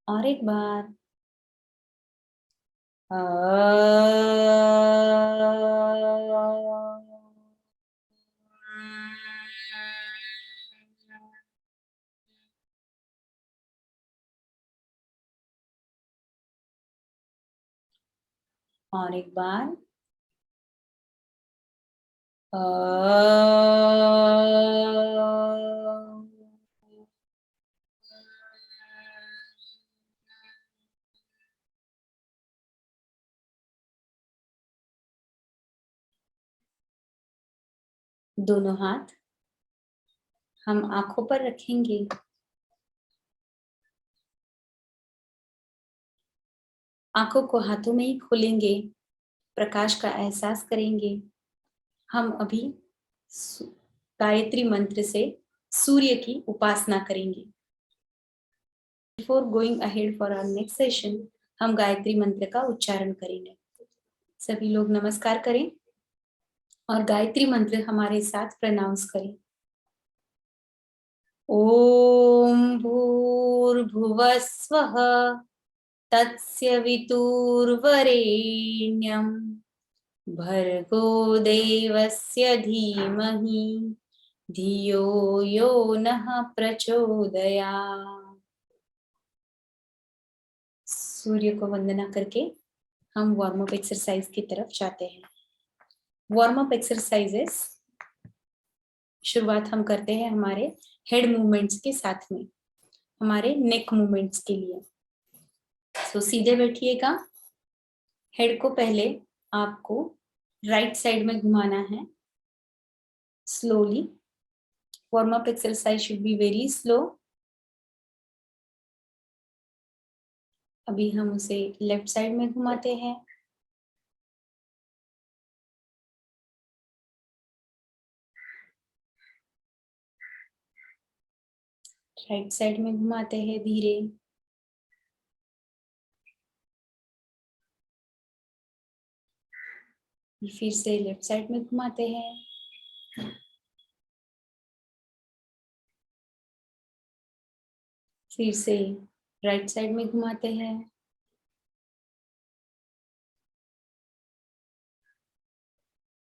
Speaker 1: और एक बार। और एक बार। दोनों हाथ हम आंखों पर रखेंगे। आंखों को हाथों में ही खोलेंगे, प्रकाश का एहसास करेंगे। हम अभी गायत्री मंत्र से सूर्य की उपासना करेंगे। Before going ahead for our next session, हम गायत्री मंत्र का उच्चारण करेंगे। सभी लोग नमस्कार करें और गायत्री मंत्र हमारे साथ प्रोनाउंस करें। ओम भूर्भुवः स्वः तत्स्य वितुर्वरेण्यं भर्गो देवस्य धीमहि धियो यो नः प्रचोदयात्। सूर्य को वंदना करके हम वार्म अप एक्सरसाइज की तरफ जाते हैं। वार्म अप एक्सरसाइजेस शुरुआत हम करते हैं हमारे हेड मूवमेंट्स के साथ में, हमारे नेक मूवमेंट्स के लिए। तो सीधे बैठिएगा। हेड को पहले आपको राइट साइड में घुमाना है slowly. Warm up exercise should be very slow. अभी हम उसे लेफ्ट साइड में घुमाते हैं। राइट साइड में घुमाते हैं धीरे। फिर से लेफ्ट साइड में घुमाते हैं। फिर से राइट साइड में घुमाते हैं।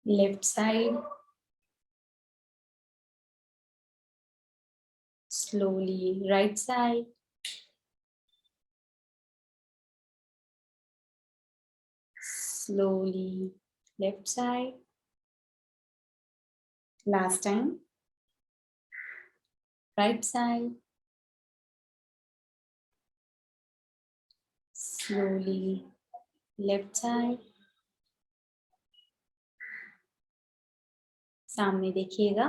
Speaker 1: Left side. Slowly right side. Slowly left side. Last time right side. Slowly left side. सामने देखिएगा।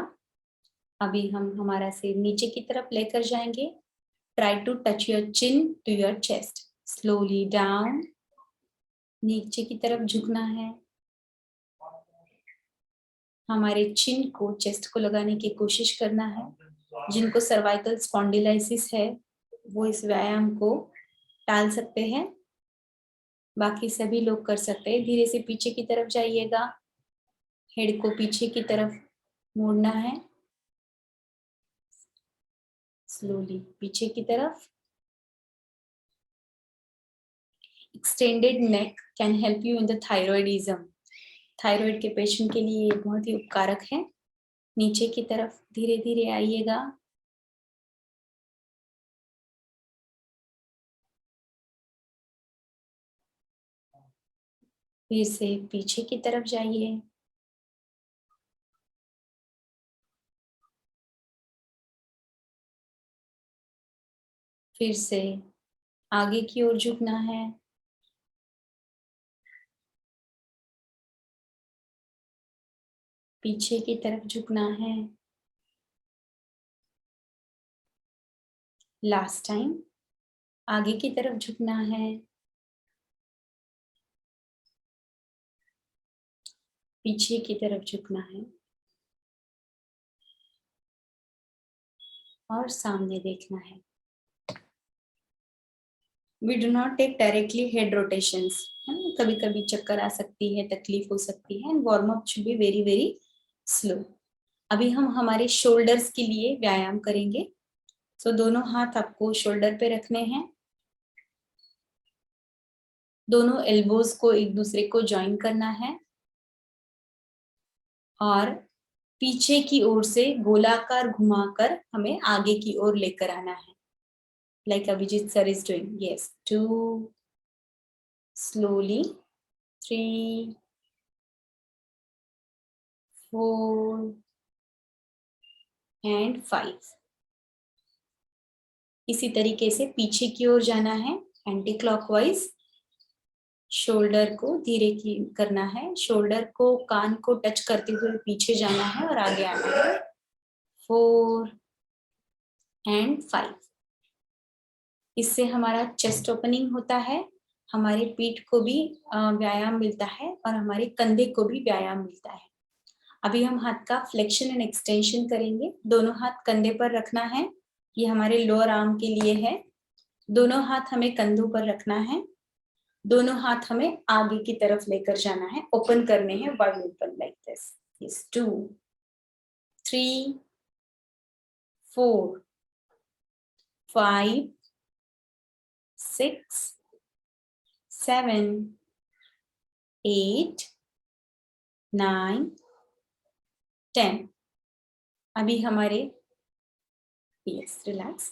Speaker 1: अभी हम हमारा सिर नीचे की तरफ लेकर जाएंगे। Try to touch your chin to your chest. Slowly down. नीचे की तरफ झुकना है। हमारे चिन को चेस्ट को लगाने की कोशिश करना है। जिनको सर्वाइकल स्पॉन्डिलाइसिस है वो इस व्यायाम को टाल सकते हैं, बाकी सभी लोग कर सकते हैं। धीरे से पीछे की तरफ जाइएगा। हेड को पीछे की तरफ मोड़ना है। स्लोली पीछे की तरफ। Extended neck can help you in the thyroidism. Thyroid के पेशेंट के लिए ये बहुत ही उपकारक है। नीचे की तरफ धीरे धीरे आइएगा। फिर से पीछे की तरफ जाइए। फिर से आगे की ओर झुकना है। पीछे की तरफ झुकना है। लास्ट टाइम आगे की तरफ झुकना है। पीछे की तरफ झुकना है और सामने देखना है। We do not take directly head rotations, है ना। कभी कभी चक्कर आ सकती है, तकलीफ हो सकती है। And warm up should be very very slow. अभी हम हमारे शोल्डर्स के लिए व्यायाम करेंगे। तो दोनों हाथ आपको शोल्डर पे रखने हैं। दोनों एल्बोज को एक दूसरे को ज्वाइन करना है और पीछे की ओर से गोलाकार घुमाकर हमें आगे की ओर लेकर आना है, like Abhijit sir is doing. Yes, 2 slowly, 3 4 and 5. इसी तरीके से पीछे की ओर जाना है एंटी क्लॉकवाइज. शोल्डर को धीरे की करना है, शोल्डर को कान को टच करते हुए पीछे जाना है और आगे आना है. 4 and 5. इससे हमारा चेस्ट ओपनिंग होता है, हमारे पीठ को भी व्यायाम मिलता है और हमारे कंधे को भी व्यायाम मिलता है. अभी हम हाथ का फ्लेक्शन एंड एक्सटेंशन करेंगे. दोनों हाथ कंधे पर रखना है, ये हमारे लोअर आर्म के लिए है. दोनों हाथ हमें कंधों पर रखना है, दोनों हाथ हमें आगे की तरफ लेकर जाना है, ओपन करने हैं, wide open like this. Yes, 2 3 4 5 6 7 8 9 10. अभी हमारे रिलैक्स.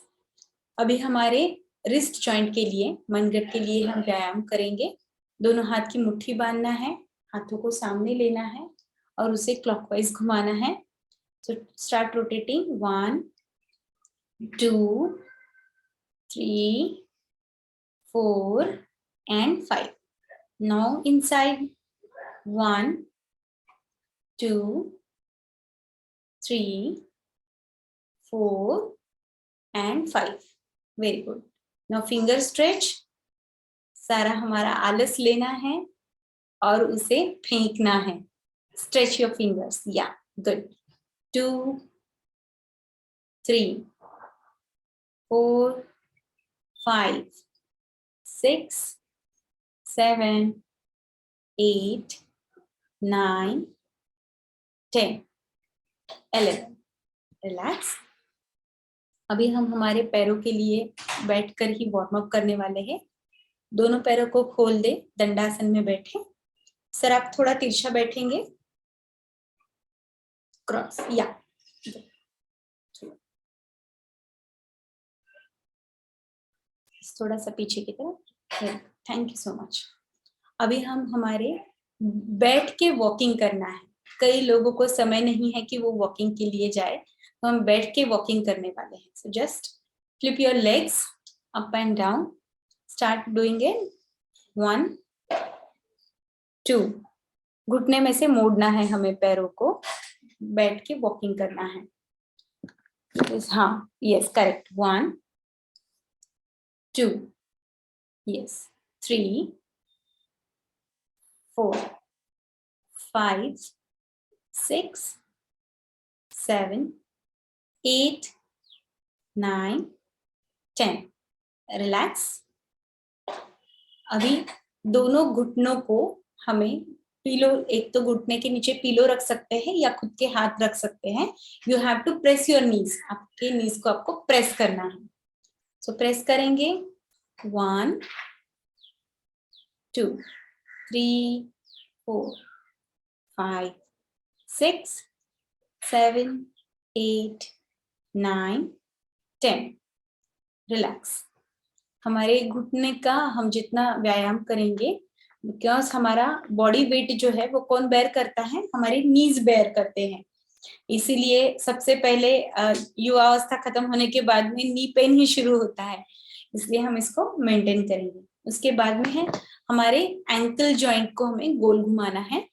Speaker 1: अभी हमारे रिस्ट जॉइंट के लिए, मनगट के लिए हम व्यायाम करेंगे. दोनों हाथ की मुट्ठी बांधना है, हाथों को सामने लेना है और उसे क्लॉकवाइज घुमाना है. So start rotating. 1 2 3 4 and 5. Now inside. 1 2 3 4 and 5. Very good. Now finger stretch. सारा हमारा आलस लेना है और उसे फेंकना है. Stretch your fingers. Yeah, good. 2 3 4 5 6 7 8 9 10 11. Relax. अभी हम हमारे पैरों के लिए बैठकर ही वार्म अप करने वाले हैं. दोनों पैरों को खोल दे, दंडासन में बैठे. सर आप थोड़ा तिरछा बैठेंगे, क्रॉस. या थोड़ा सा पीछे की तरफ. Thank you so much. अभी हम हमारे बैठ के वॉकिंग करना है. कई लोगों को समय नहीं है कि वो वॉकिंग के लिए जाए, तो हम बैठ के वॉकिंग करने वाले हैं. So just flip your legs up and down. Start doing it. 1 2. घुटने में से मोड़ना है हमें पैरों को, बैठ के वॉकिंग करना है. हाँ, यस, करेक्ट. 1 2 यस, 3 4 5 6 7 8 9 10. रिलैक्स. अभी दोनों घुटनों को हमें पीलो, एक तो घुटने के नीचे पीलो रख सकते हैं या खुद के हाथ रख सकते हैं. You have to press your knees. आपके नीज को आपको प्रेस करना है. सो प्रेस करेंगे. 1 2 3 4 5 6 7 8 9 10. रिलैक्स. हमारे घुटने का हम जितना व्यायाम करेंगे, बिकॉज हमारा बॉडी वेट जो है वो कौन बेयर करता है, हमारे नीज बेयर करते हैं. इसीलिए सबसे पहले युवावस्था खत्म होने के बाद में नी पेन ही शुरू होता है, इसलिए हम इसको मेंटेन करेंगे. उसके बाद में है हमारे एंकल जॉइंट को हमें गोल घुमाना है.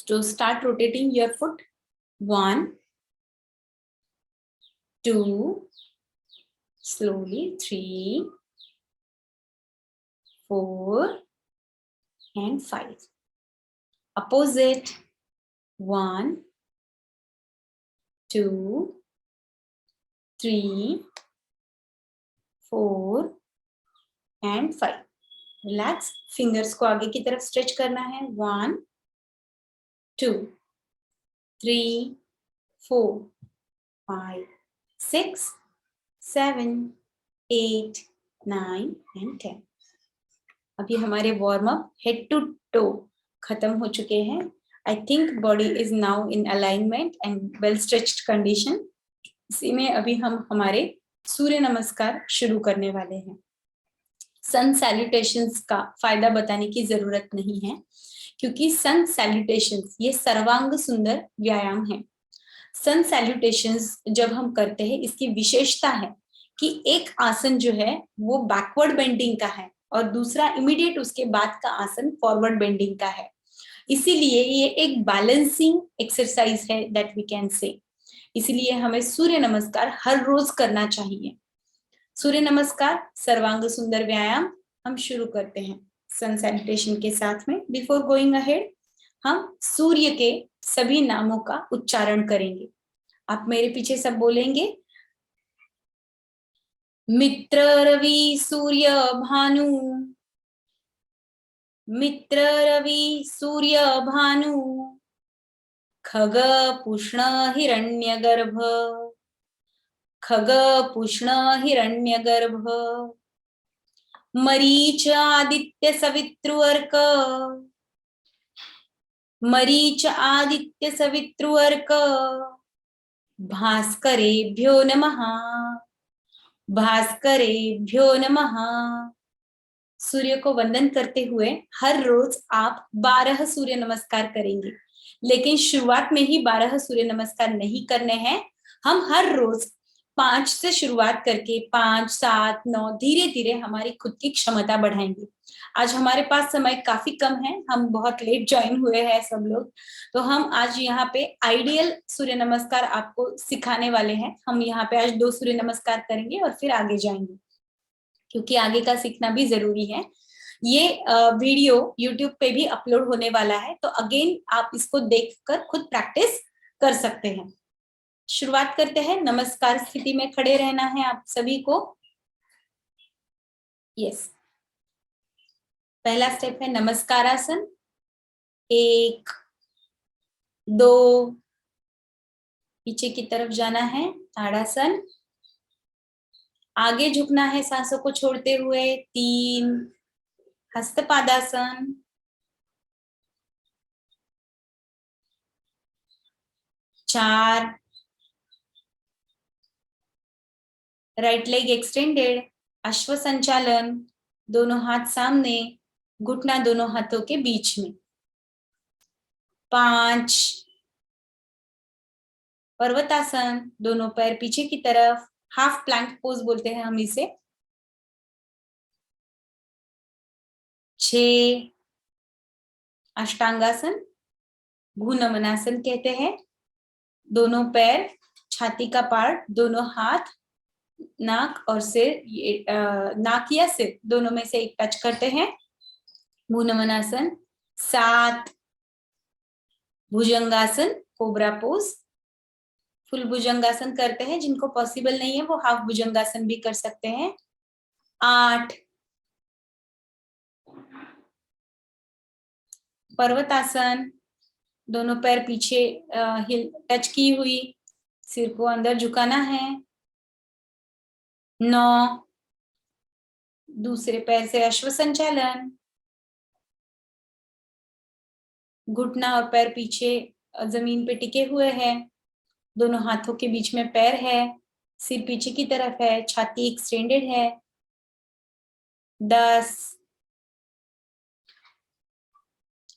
Speaker 1: तो start rotating your foot. 1 2 slowly, 3 4 and 5. Opposite. 1 2 3 4 and 5. Relax. Fingers को आगे की तरफ स्ट्रेच करना है. 1 2 3 4 5 6 7 8 9 and 10. अभी हमारे warm up head to toe खत्म हो चुके हैं. I think body is now in alignment and well stretched condition. इसी में अभी हम हमारे सूर्य नमस्कार शुरू करने वाले हैं. सन सैल्यूटेशंस का फायदा बताने की जरूरत नहीं है, क्योंकि सन सैल्यूटेशंस ये सर्वांग सुंदर व्यायाम है. सन सैल्यूटेशंस जब हम करते हैं, इसकी विशेषता है कि एक आसन जो है वो बैकवर्ड बेंडिंग का है और दूसरा इमीडिएट उसके बाद का आसन फॉरवर्ड बेंडिंग का है. इसीलिए ये एक बैलेंसिंग एक्सरसाइज है दैट वी कैन से. इसीलिए हमें सूर्य नमस्कार हर रोज करना चाहिए. सूर्य नमस्कार सर्वांग सुंदर व्यायाम हम शुरू करते हैं सन सैल्यूटेशन के साथ में. बिफोर गोइंग अहेड हम सूर्य के सभी नामों का उच्चारण करेंगे. आप मेरे पीछे सब बोलेंगे. मित्र रवि सूर्य भानु, मित्र रवि सूर्य भानु, खग पुष्ण हिरण्यगर्भ, खग पुष्ण हिरण्यगर्भ, मरीच आदित्य सवितृवर्क, मरीच आदित्य सवितृवर्क, भास्करेभ्यो नमः, भास्करेभ्यो नमः. सूर्य को वंदन करते हुए हर रोज आप 12 सूर्य नमस्कार करेंगे, लेकिन शुरुआत में ही 12 सूर्य नमस्कार नहीं करने हैं. हम हर रोज 5 से शुरुआत करके 5, 7, 9 धीरे धीरे हमारी खुद की क्षमता बढ़ाएंगे. आज हमारे पास समय काफी कम है, हम बहुत लेट ज्वाइन हुए हैं सब लोग, तो हम आज यहाँ पे आइडियल सूर्य नमस्कार आपको सिखाने वाले हैं. हम यहाँ पे आज 2 सूर्य नमस्कार करेंगे और फिर आगे जाएंगे, क्योंकि आगे का सीखना भी जरूरी है. ये वीडियो YouTube पे भी अपलोड होने वाला है, तो अगेन आप इसको देखकर खुद प्रैक्टिस कर सकते हैं. शुरुआत करते हैं. नमस्कार स्थिति में खड़े रहना है आप सभी को. यस, पहला स्टेप है नमस्कारासन. 1, 2, पीछे की तरफ जाना है ताड़ासन. आगे झुकना है सांसों को छोड़ते हुए. 3, हस्तपादासन. 4, राइट लेग एक्सटेंडेड, अश्व संचालन. दोनों हाथ सामने, घुटना दोनों हाथों के बीच में. 5, पर्वतासन. दोनों पैर पीछे की तरफ, हाफ प्लैंक पोज बोलते हैं हम इसे. 6, अष्टांगासन, भूनमनासन कहते हैं. दोनों पैर, छाती का पार्ट, दोनों हाथ नाक और सिर, नाक या सिर दोनों में से एक टच करते हैं. भूनमनासन. 7, भुजंगासन, कोबरा पोज. फुल भुजंगासन करते हैं, जिनको पॉसिबल नहीं है वो हाफ भुजंगासन भी कर सकते हैं. 8, पर्वतासन. दोनों पैर पीछे हिल टच की हुई, सिर को अंदर झुकाना है. 9, दूसरे पैर से अश्व संचालन. घुटना और पैर पीछे जमीन पे टिके हुए हैं. दोनों हाथों के बीच में पैर है, सिर पीछे की तरफ है, छाती एक्सटेंडेड है. 10,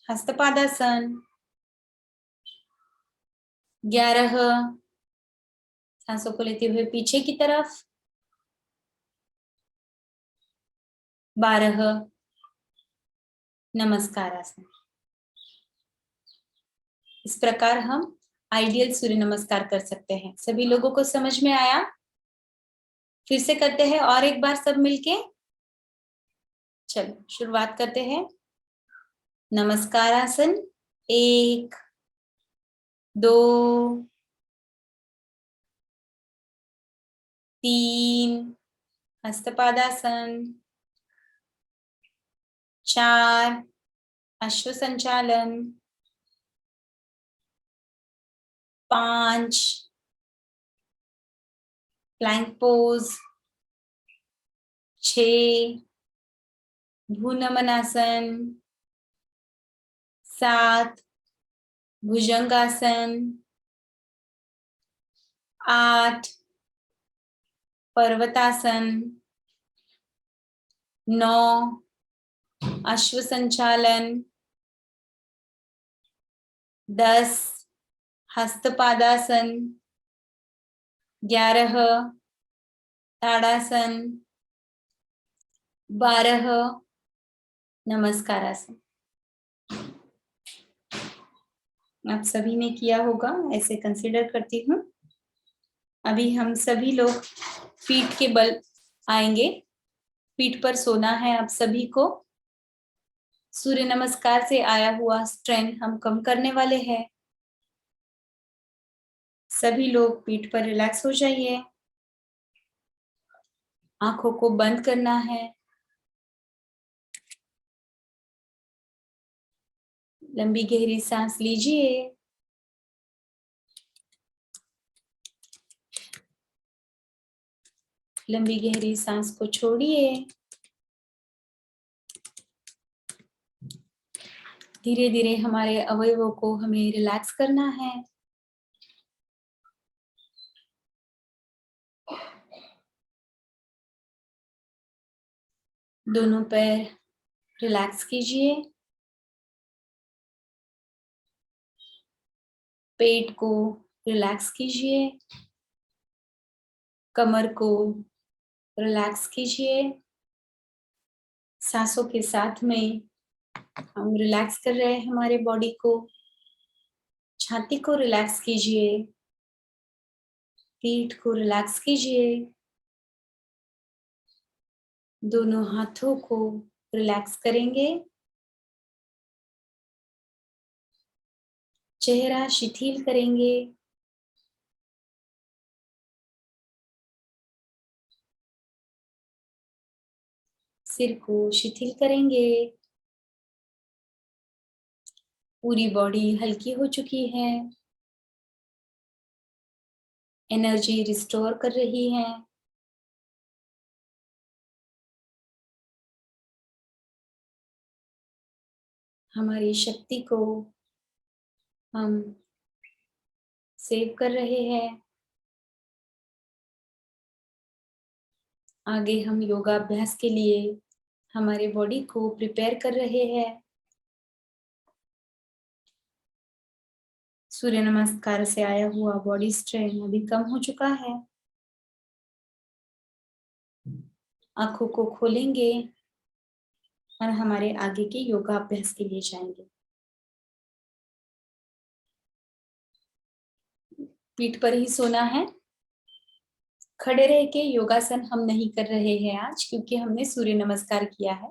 Speaker 1: हस्तपादासन. 11, सांसों को लेते हुए पीछे की तरफ. 12, नमस्कार आसन. इस प्रकार हम आइडियल सूर्य नमस्कार कर सकते हैं. सभी लोगों को समझ में आया? फिर से करते हैं और एक बार सब मिलके. चलो शुरुआत करते हैं. नमस्कार आसन. 1, 2, 3, हस्तपादासन. 4, अश्व संचालन. 5, प्लैंक पोज. 6, भूनमनासन, 7 भुजंगासन, 8 पर्वतासन, 9 अश्व संचालन, 10 हस्तपादासन, 11 ताड़ासन, 12 नमस्कारासन। आप सभी ने किया होगा, ऐसे कंसीडर करती हूँ। अभी हम सभी लोग पीठ के बल आएंगे, पीठ पर सोना है आप सभी को। सूर्य नमस्कार से आया हुआ स्ट्रेन हम कम करने वाले हैं। सभी लोग पीठ पर रिलैक्स हो जाइए, आंखों को बंद करना है। लंबी गहरी सांस लीजिए, लंबी गहरी सांस को छोड़िए। धीरे धीरे हमारे अवयवों को हमें रिलैक्स करना है। दोनों पैर रिलैक्स कीजिए, पेट को रिलैक्स कीजिए, कमर को रिलैक्स कीजिए। सांसों के साथ में हम रिलैक्स कर रहे हैं हमारे बॉडी को। छाती को रिलैक्स कीजिए, पीठ को रिलैक्स कीजिए, दोनों हाथों को रिलैक्स करेंगे। चेहरा शिथिल करेंगे, सिर को शिथिल करेंगे। पूरी बॉडी हल्की हो चुकी है, एनर्जी रिस्टोर कर रही है। हमारी शक्ति को हम सेव कर रहे हैं। आगे हम योगा अभ्यास के लिए हमारे बॉडी को प्रिपेयर कर रहे हैं। सूर्य नमस्कार से आया हुआ बॉडी स्ट्रेन अभी कम हो चुका है। आंखों को खोलेंगे और हमारे आगे के योगा अभ्यास के लिए जाएंगे। पीठ पर ही सोना है। खड़े रह के योगासन हम नहीं कर रहे हैं आज, क्योंकि हमने सूर्य नमस्कार किया है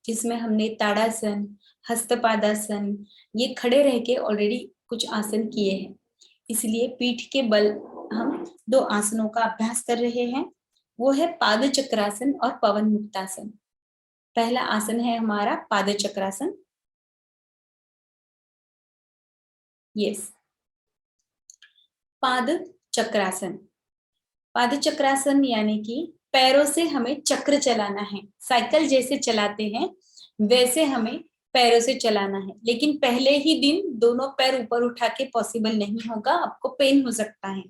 Speaker 1: जिसमें हमने ताड़ासन, हस्तपादासन, ये खड़े रह के ऑलरेडी कुछ आसन किए हैं। इसलिए पीठ के बल हम 2 आसनों का अभ्यास कर रहे हैं। वो है पाद चक्रासन और पवन मुक्तासन। पहला आसन है हमारा पाद चक्रासन। यस, पाद चक्रासन। पाद चक्रासन यानी कि पैरों से हमें चक्र चलाना है। साइकिल जैसे चलाते हैं वैसे हमें पैरों से चलाना है, लेकिन पहले ही दिन दोनों पैर ऊपर उठा के पॉसिबल नहीं होगा, आपको पेन हो सकता है।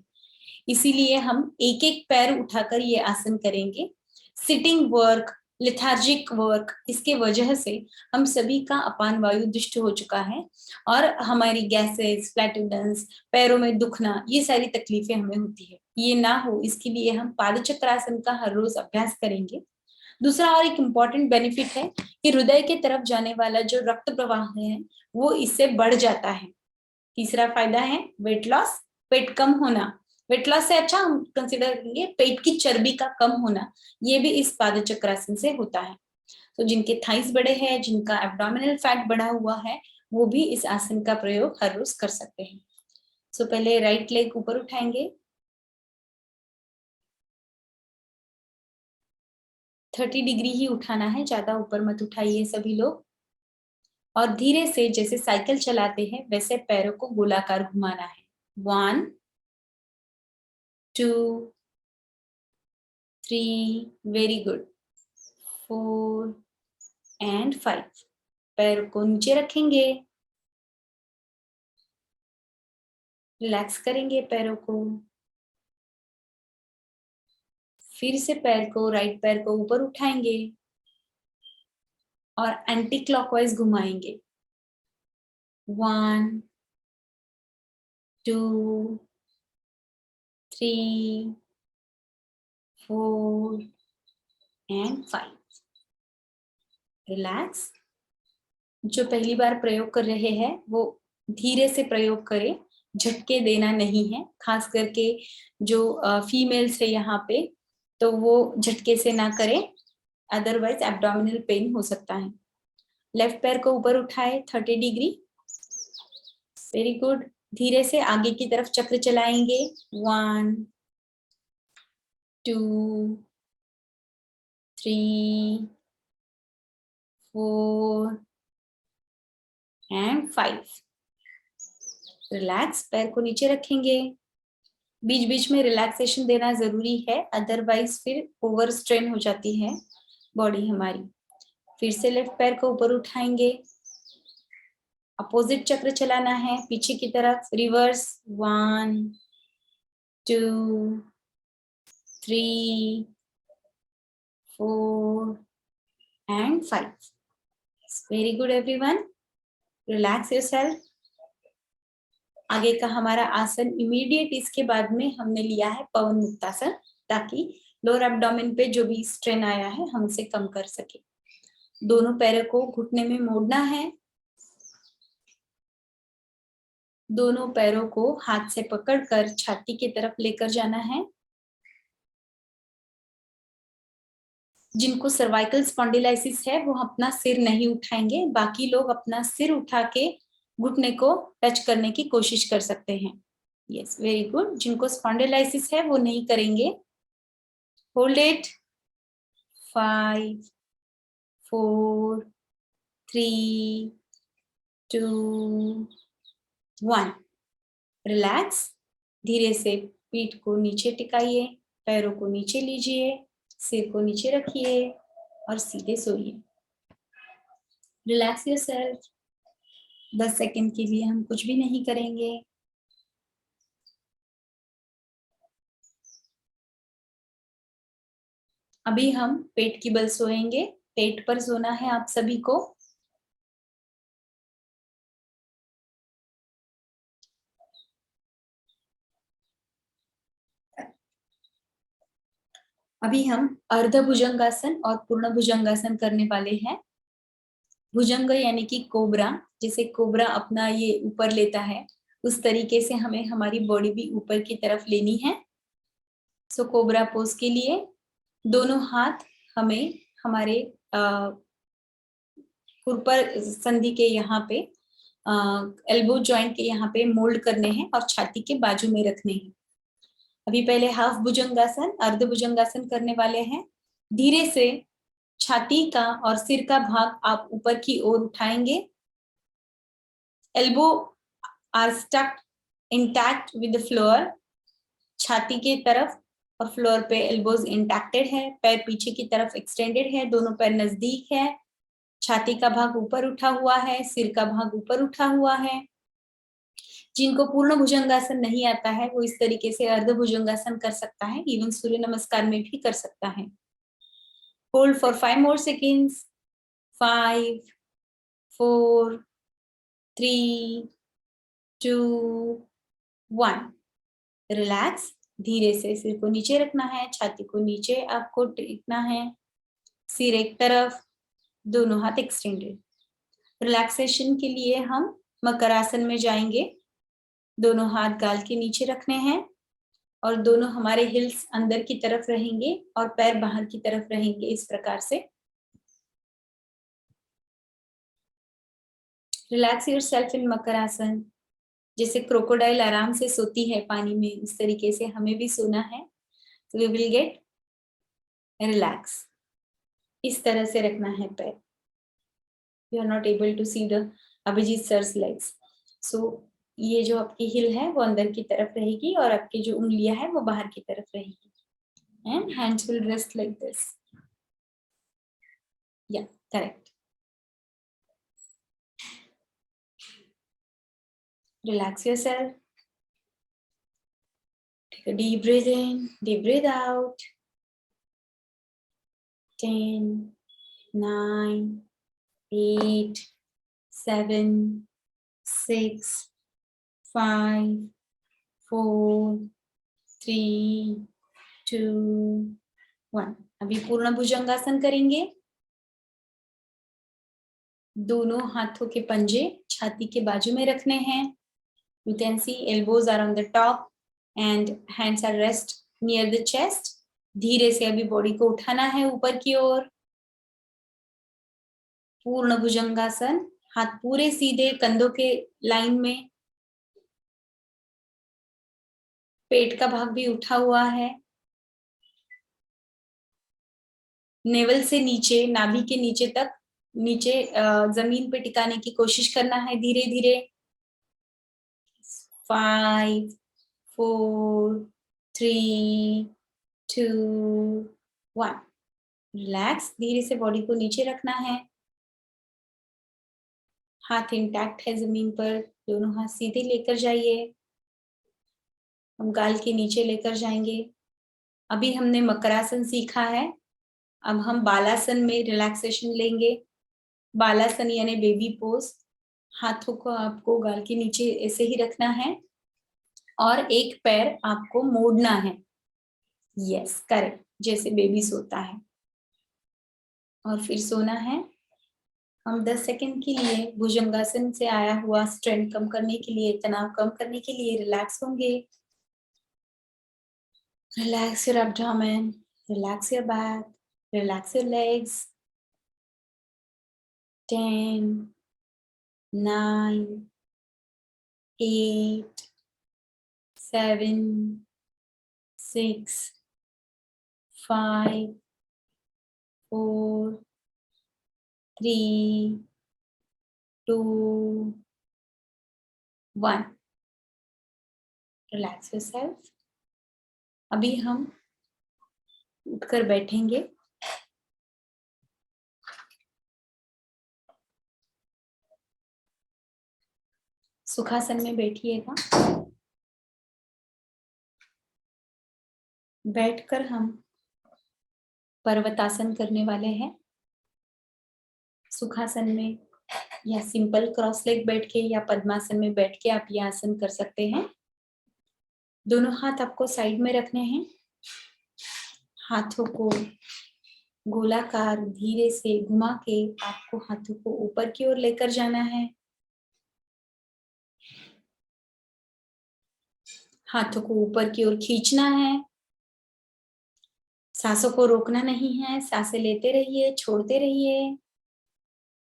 Speaker 1: इसीलिए हम एक एक पैर उठाकर ये आसन करेंगे। सिटिंग वर्क, लिथार्जिक वर्क, इसके वजह से हम सभी का अपान वायु दुष्ट हो चुका है और हमारी गैसेस, फ्लैटुलेंस, पैरों में दुखना, ये सारी तकलीफें हमें होती है। ये ना हो इसके लिए हम पाद चक्रासन का हर रोज अभ्यास करेंगे। दूसरा और एक इम्पॉर्टेंट बेनिफिट है कि हृदय के तरफ जाने वाला जो रक्त प्रवाह है वो इससे बढ़ जाता है। तीसरा फायदा है वेट लॉस, पेट कम होना। वेट लॉस से अच्छा हम कंसिडर करेंगे पेट की चर्बी का कम होना, ये भी इस पाद चक्रासन से होता है। तो जिनके थाइस बड़े हैं, जिनका एब्डोमिनल फैट बढ़ा हुआ है, वो भी इस आसन का प्रयोग हर रोज कर सकते हैं। सो पहले राइट लेग ऊपर उठाएंगे, 30 डिग्री ही उठाना है, ज्यादा ऊपर मत उठाइए सभी लोग। और धीरे से जैसे साइकिल चलाते हैं वैसे पैरों को गोलाकार घुमाना है। 1 2 3, वेरी गुड, 4 एंड 5। पैर को नीचे रखेंगे, रिलैक्स करेंगे पैरों को। फिर से पैर को, राइट पैर को ऊपर उठाएंगे और एंटी क्लॉकवाइज घुमाएंगे। 1 2 3 4 एंड 5। रिलैक्स। जो पहली बार प्रयोग कर रहे हैं वो धीरे से प्रयोग करें, झटके देना नहीं है। खास करके जो फीमेल्स है यहाँ पे, तो वो झटके से ना करें, अदरवाइज एब्डोमिनल पेन हो सकता है। लेफ्ट पैर को ऊपर उठाए 30 डिग्री। Very good. धीरे से आगे की तरफ चक्र चलाएंगे। 1 2 3 4 एंड 5। रिलैक्स। पैर को नीचे रखेंगे। बीच बीच में रिलैक्सेशन देना जरूरी है, अदरवाइज फिर ओवर स्ट्रेन हो जाती है बॉडी हमारी। फिर से लेफ्ट पैर को ऊपर उठाएंगे, अपोजिट चक्र चलाना है पीछे की तरफ, reverse. 1 2 3 4 and 5। Very good everyone. Relax yourself. आगे का हमारा आसन इमीडिएट इसके बाद में हमने लिया है पवन मुक्तासन, ताकि लोअर एब्डोमेन पे जो भी स्ट्रेन आया है हम उसे कम कर सके। दोनों पैरों को घुटने में मोड़ना है। दोनों पैरों को हाथ से पकड़कर छाती की तरफ लेकर जाना है। जिनको सर्वाइकल स्पॉन्डिलाइसिस है वो अपना सिर नहीं उठाएंगे, बाकी लोग अपना सिर उठा के घुटने को टच करने की कोशिश कर सकते हैं। Yes, very good. जिनको स्पॉन्डिलाइसिस है वो नहीं करेंगे। Hold it. 5 4 3 2 1। रिलैक्स। धीरे से पीठ को नीचे टिकाइए, पैरों को नीचे लीजिए, सिर को नीचे रखिए और सीधे सोइए। Relax yourself. 10 सेकंड के लिए हम कुछ भी नहीं करेंगे। अभी हम पेट की बल सोएंगे। पेट पर सोना है आप सभी को। अभी हम अर्ध भुजंगासन और पूर्ण भुजंगासन करने वाले हैं। भुजंग यानी कि कोबरा, जैसे कोबरा अपना ये ऊपर लेता है, उस तरीके से हमें हमारी बॉडी भी ऊपर की तरफ लेनी है। सो कोबरा पोज के लिए दोनों हाथ हमें हमारे खुरपर संधि के यहाँ पे, एल्बो जॉइंट के यहाँ पे मोल्ड करने हैं और छाती के बाजू में रखने हैं। अभी पहले हाफ भुजंगासन, अर्ध भुजंगासन करने वाले हैं। धीरे से छाती का और सिर का भाग आप ऊपर की ओर उठाएंगे। Elbow are stuck intact with the floor. छाती के तरफ और फ्लोर पे एल्बोज इंटैक्टेड है। पैर पीछे की तरफ एक्सटेंडेड है, दोनों पैर नजदीक है। छाती का भाग ऊपर उठा हुआ है, सिर का भाग ऊपर उठा हुआ है। जिनको पूर्ण भुजंगासन नहीं आता है वो इस तरीके से अर्ध भुजंगासन कर सकता है, इवन सूर्य नमस्कार में भी कर सकता है। Hold for 5 more seconds. 5 4 3 2 1। Relax. धीरे से सिर को नीचे रखना है, छाती को नीचे आपको टेकना है, सिर एक तरफ, दोनों हाथ एक्सटेंडेड। रिलैक्सेशन के लिए हम मकरासन में जाएंगे। दोनों हाथ गाल के नीचे रखने हैं और दोनों हमारे हिल्स अंदर की तरफ रहेंगे और पैर बाहर की तरफ रहेंगे, इस प्रकार से। Relax yourself in makarasana. जैसे क्रोकोडाइल आराम से सोती है पानी में, उस तरीके से हमें भी सोना है। तो वी विल गेट रिलैक्स। इस तरह से रखना है पैर। You are not able to see the Abhijit sir's legs. So ये जो आपकी हिल है वो अंदर की तरफ रहेगी और आपकी जो उंगलियां है वो बाहर की तरफ रहेगी। And hands will rest like this. या correct. Relax yourself. Take a deep breath in, deep breath out. 10, 9, 8, 7, 6, 5, 4, 3, 2, 1. अभी पूर्ण भुजंगासन करेंगे. दोनों हाथों के पंजे छाती के बाजू में रखने हैं. You can see elbows are on the top and hands are rest near the chest. धीरे से अभी बॉडी को उठाना है ऊपर की ओर. पूर्ण भुजंगासन. हाथ पूरे सीधे कंधों के लाइन में. पेट का भाग भी उठा हुआ है. नेवल से नीचे, नाभि के नीचे तक, नीचे जमीन पे टिकाने की कोशिश करना है धीरे धीरे. 5, 4, 3, 2, 1. रिलैक्स. धीरे से बॉडी को नीचे रखना है. हाथ इंटैक्ट है जमीन पर. दोनों हाथ सीधे लेकर जाइए. हम गाल के नीचे लेकर जाएंगे. अभी हमने मकरासन सीखा है. अब हम बालासन में रिलैक्सेशन लेंगे. बालासन यानी बेबी पोज. हाथों को आपको गाल के नीचे ऐसे ही रखना है और एक पैर आपको मोड़ना है. Yes, correct. जैसे बेबी सोता है. और फिर सोना है. हम 10 सेकंड के लिए भुजंगासन से आया हुआ स्ट्रेन कम करने के लिए, तनाव कम करने के लिए रिलैक्स होंगे. Relax your abdomen, relax your back, relax your legs. 10, 9, 8, 7, 6, 5, 4, 3, 2, 1. Relax yourself. अभी हम उठकर बैठेंगे. सुखासन में बैठिएगा. बैठकर हम पर्वतासन करने वाले हैं. सुखासन में या सिंपल क्रॉस लेग बैठ के या पद्मासन में बैठ के आप ये आसन कर सकते हैं. दोनों हाथ आपको साइड में रखने हैं. हाथों को गोलाकार धीरे से घुमा के आपको हाथों को ऊपर की ओर लेकर जाना है. हाथों को ऊपर की ओर खींचना है. सांसों को रोकना नहीं है. सांसें लेते रहिए, छोड़ते रहिए.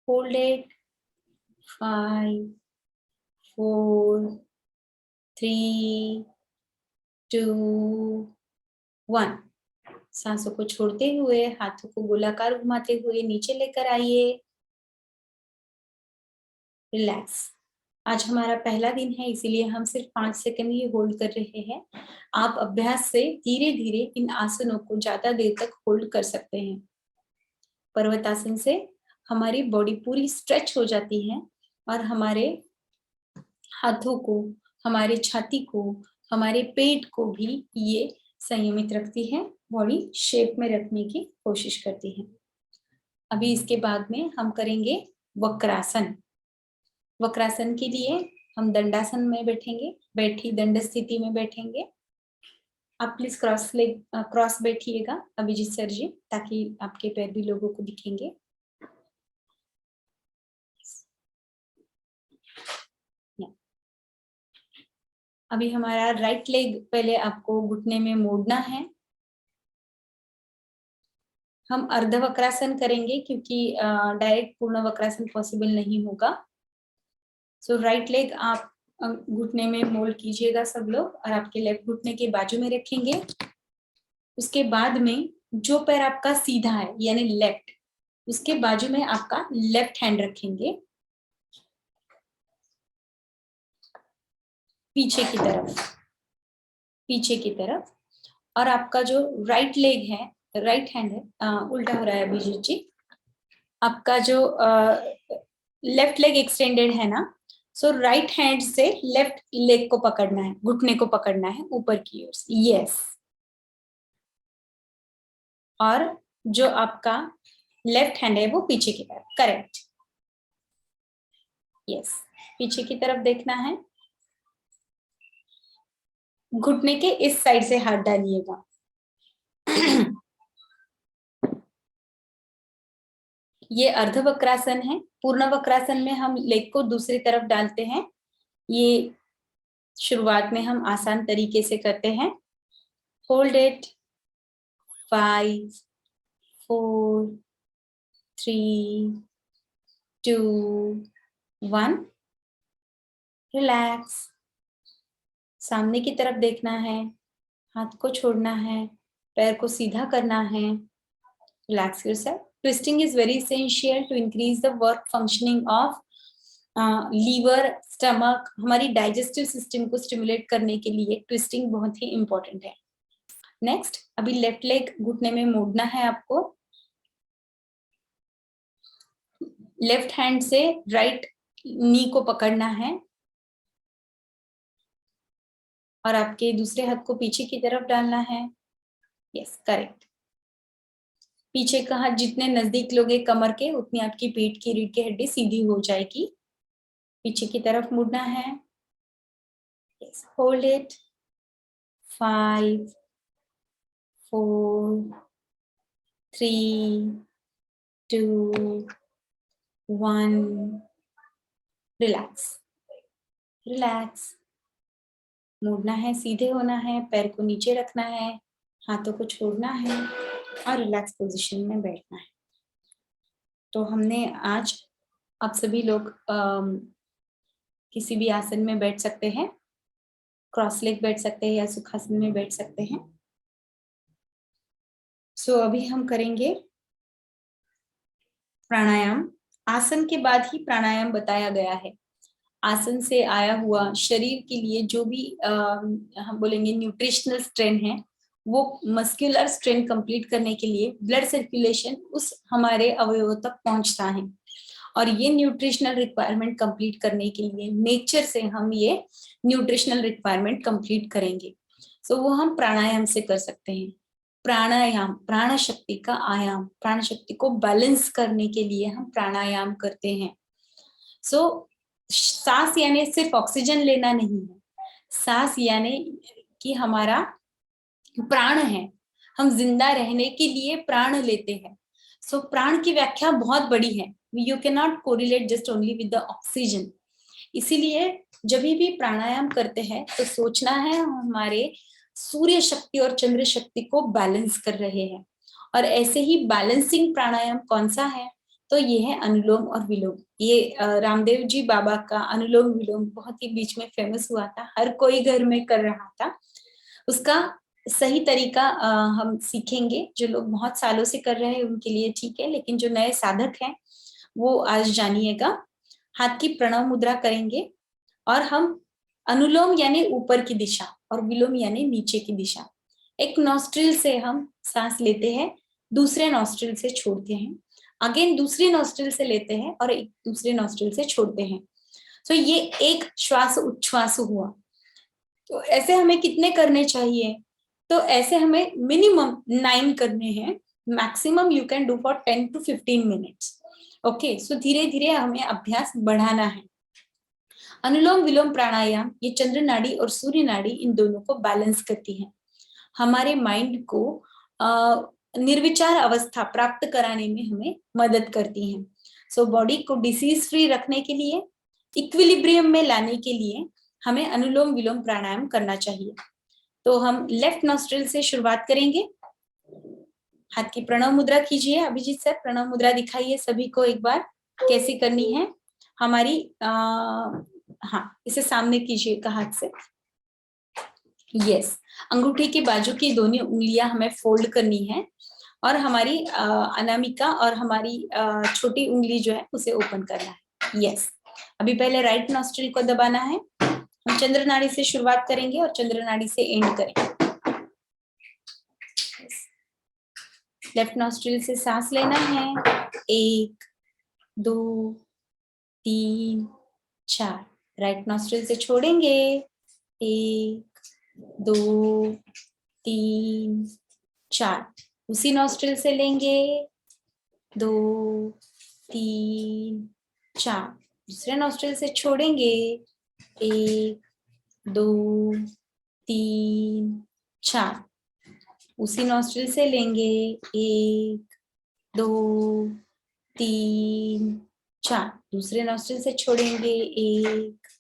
Speaker 1: Hold it. 5, 4, 3, 2, 1. सांसों को छोड़ते हुए हाथों को गोलाकार घुमाते हुए नीचे लेकर आइए. रिलैक्स. आज हमारा पहला दिन है, इसीलिए हम सिर्फ 5 सेकंड ही होल्ड कर रहे हैं. आप अभ्यास से धीरे धीरे इन आसनों को ज्यादा देर तक होल्ड कर सकते हैं. पर्वतासन से हमारी बॉडी पूरी स्ट्रेच हो जाती है और हमारे हाथों को, हमारे छाती को, हमारे पेट को भी ये संयमित रखती है. बॉडी शेप में रखने की कोशिश करती है. अभी इसके बाद में हम करेंगे वक्रासन. वक्रासन के लिए हम दंडासन में बैठेंगे. बैठी दंड स्थिति में बैठेंगे. आप प्लीज क्रॉस बैठिएगा अभिजीत सर जी, ताकि आपके पैर भी लोगों को दिखेंगे. अभी हमारा राइट लेग पहले आपको घुटने में मोड़ना है. हम अर्ध वक्रासन करेंगे क्योंकि डायरेक्ट पूर्ण वक्रासन पॉसिबल नहीं होगा. सो राइट लेग आप घुटने में मोल्ड कीजिएगा सब लोग, और आपके लेफ्ट घुटने के बाजू में रखेंगे. उसके बाद में जो पैर आपका सीधा है यानी लेफ्ट, उसके बाजू में आपका लेफ्ट हैंड रखेंगे पीछे की तरफ. और आपका जो राइट लेग है, राइट हैंड है, उल्टा हो रहा है अभिजीत जी. आपका जो लेफ्ट लेग एक्सटेंडेड है ना, सो राइट हैंड से लेफ्ट लेग को पकड़ना है, घुटने को पकड़ना है ऊपर की ओर से, यस। और जो आपका लेफ्ट हैंड है वो पीछे की तरफ, करेक्ट, यस, पीछे की तरफ देखना है। घुटने के इस साइड से हाथ डालिएगा। ये अर्ध वक्रासन है। पूर्ण वक्रासन में हम लेग को दूसरी तरफ डालते हैं। ये शुरुआत में हम आसान तरीके से करते हैं। Hold it, 5 4 3 2 1, relax. सामने की तरफ देखना है, हाथ को छोड़ना है, पैर को सीधा करना है। Relax yourself. Twisting is very essential to increase the work functioning of liver, stomach. हमारी डाइजेस्टिव सिस्टम को स्टिमुलेट करने के लिए ट्विस्टिंग बहुत ही इंपॉर्टेंट है। नेक्स्ट, अभी लेफ्ट लेग घुटने में मोड़ना है आपको। लेफ्ट हैंड से राइट नी को पकड़ना है और आपके दूसरे हाथ को पीछे की तरफ डालना है, यस, करेक्ट। पीछे का हाथ जितने नजदीक लोगे कमर के, उतनी आपकी पीठ की रीढ़ की हड्डी सीधी हो जाएगी। पीछे की तरफ मुड़ना है, yes, hold it, 5 4 3 2 1, relax, relax. मुड़ना है, सीधे होना है, पैर को नीचे रखना है, हाथों को छोड़ना है और रिलैक्स पोजीशन में बैठना है। तो हमने आज, आप सभी लोग किसी भी आसन में बैठ सकते हैं, क्रॉस लेग बैठ सकते हैं या सुखासन में बैठ सकते हैं। सो अभी हम करेंगे प्राणायाम। आसन के बाद ही प्राणायाम बताया गया है। आसन से आया हुआ शरीर के लिए जो भी हम बोलेंगे न्यूट्रिशनल स्ट्रेन है, वो मस्कुलर स्ट्रेन कंप्लीट करने के लिए ब्लड सर्कुलेशन उस हमारे अवयवों तक पहुंचता है। और ये न्यूट्रिशनल रिक्वायरमेंट कंप्लीट करने के लिए नेचर से हम ये न्यूट्रिशनल रिक्वायरमेंट कंप्लीट करेंगे। सो वो हम प्राणायाम से कर सकते हैं। प्राणायाम, प्राण शक्ति का आयाम, प्राण शक्ति को बैलेंस करने के लिए हम प्राणायाम करते हैं। सो सांस यानी सिर्फ ऑक्सीजन लेना नहीं है, सांस यानी कि हमारा प्राण है, हम जिंदा रहने के लिए प्राण लेते हैं। सो प्राण की व्याख्या बहुत बड़ी है, you can not correlate just only with the oxygen. इसीलिए जब भी प्राणायाम करते हैं तो सोचना है हमारे सूर्य शक्ति और चंद्र शक्ति को बैलेंस कर रहे हैं। और ऐसे ही बैलेंसिंग प्राणायाम कौन सा है, तो ये है अनुलोम और विलोम। ये रामदेव जी बाबा का अनुलोम विलोम बहुत ही बीच में फेमस हुआ था, हर कोई घर में कर रहा था। उसका सही तरीका हम सीखेंगे। जो लोग बहुत सालों से कर रहे हैं उनके लिए ठीक है, लेकिन जो नए साधक हैं वो आज जानिएगा। हाथ की प्रणव मुद्रा करेंगे और हम अनुलोम यानी ऊपर की दिशा और विलोम यानी नीचे की दिशा। एक नॉस्ट्रिल से हम सांस लेते हैं, दूसरे नॉस्ट्रिल से छोड़ते हैं, अगेन दूसरी नॉस्ट्रिल से लेते हैं और एक दूसरे नॉस्ट्रिल से छोड़ते हैं। तो ये एक श्वास उच्छ्वास हुआ। तो ऐसे हमें कितने करने चाहिए, तो ऐसे हमें मिनिमम 9 करने हैं, maximum you can do for 10 to 15 minutes. Okay, so धीरे धीरे हमें अभ्यास बढ़ाना है। अनुलोम विलोम प्राणायाम ये चंद्र नाड़ी और सूर्य नाड़ी इन दोनों को बैलेंस करती है, हमारे माइंड को निर्विचार अवस्था प्राप्त कराने में हमें मदद करती हैं। सो बॉडी को डिसीज फ्री रखने के लिए, इक्विलिब्रियम में लाने के लिए हमें अनुलोम विलोम प्राणायाम करना चाहिए। तो हम लेफ्ट नॉस्ट्रिल से शुरुआत करेंगे। हाथ की प्रणव मुद्रा कीजिए। अभिजीत सर, प्रणव मुद्रा दिखाइए सभी को एक बार, कैसी करनी है हमारी। हाँ, इसे सामने कीजिएगा हाथ से, यस। अंगूठी के बाजू की दोनों उंगलियां हमें फोल्ड करनी है और हमारी अनामिका और हमारी छोटी उंगली जो है उसे ओपन करना है, यस। अभी पहले राइट नॉस्ट्रिल को दबाना है। हम चंद्र नाड़ी से शुरुआत करेंगे और चंद्र नाड़ी से एंड करेंगे। लेफ्ट नॉस्ट्रिल से सांस लेना है, 1 2 3 4, राइट नॉस्ट्रिल से छोड़ेंगे, 1 2 3 4, उसी नॉस्ट्रिल से लेंगे, 2 3 4, दूसरे नॉस्ट्रिल से छोड़ेंगे, 1 2 3 4, उसी नॉस्ट्रिल से लेंगे, 1 2 3 4, दूसरे नॉस्ट्रिल से छोड़ेंगे, 1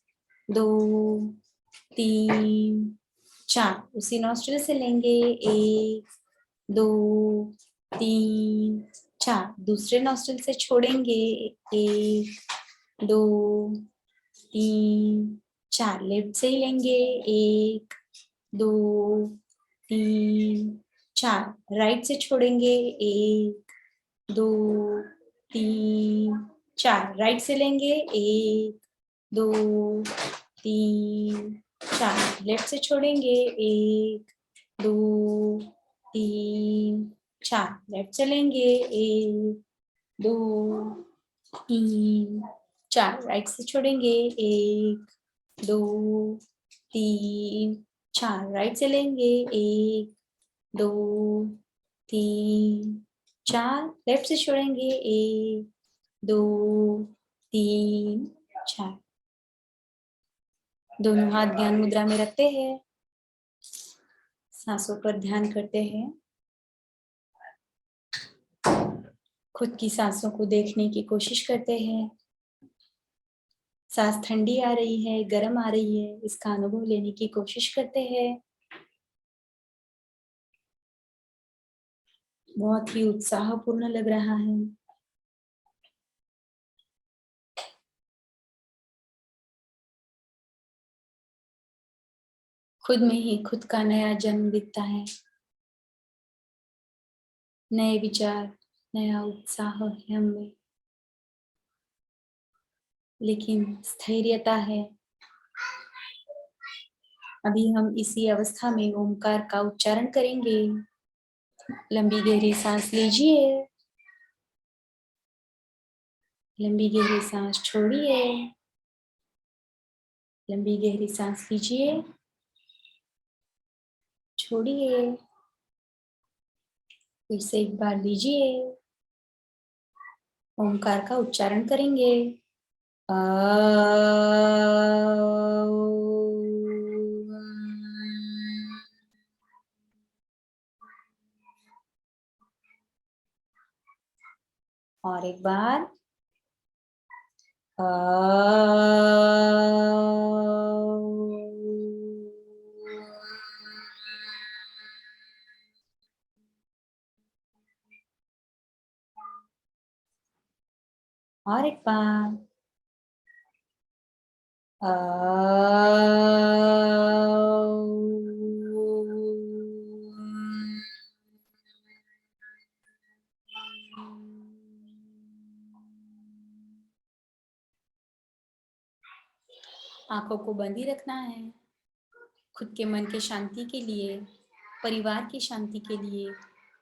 Speaker 1: 2 3 4, उसी नॉस्ट्रिल से लेंगे, 1 2 3 4, दूसरे नॉस्ट्रिल से छोड़ेंगे, 1 2 3 4, लेफ्ट से ही लेंगे, 1 2 3 4, राइट से छोड़ेंगे, 1 2 3 4, राइट से लेंगे, 1 2 3 4, लेफ्ट से छोड़ेंगे, 1 2 3 4, लेफ्ट से लेंगे, 1 2 3 4, राइट से छोड़ेंगे, 1 2 3 4, राइट से लेंगे, 1 2 3 4, लेफ्ट से छोड़ेंगे, 1 2 3 4, दोनों हाथ ज्ञान मुद्रा में रखते हैं, सांसों पर ध्यान करते हैं, खुद की सांसों को देखने की कोशिश करते हैं। सांस ठंडी आ रही है, गर्म आ रही है, इसका अनुभव लेने की कोशिश करते हैं। बहुत ही उत्साहपूर्ण लग रहा है। खुद में ही खुद का नया जन्म दिखता है, नए विचार, नया उत्साह है हमें, लेकिन स्थैर्यता है। अभी हम इसी अवस्था में ओमकार का उच्चारण करेंगे। लंबी गहरी सांस लीजिए, लंबी गहरी सांस छोड़िए, लंबी गहरी सांस लीजिए, छोड़िए, फिर से एक बार लीजिए, ओमकार का उच्चारण करेंगे। और एक बार और एक बार आंखों को बंद ही रखना है। खुद के मन के शांति के लिए, परिवार की शांति के लिए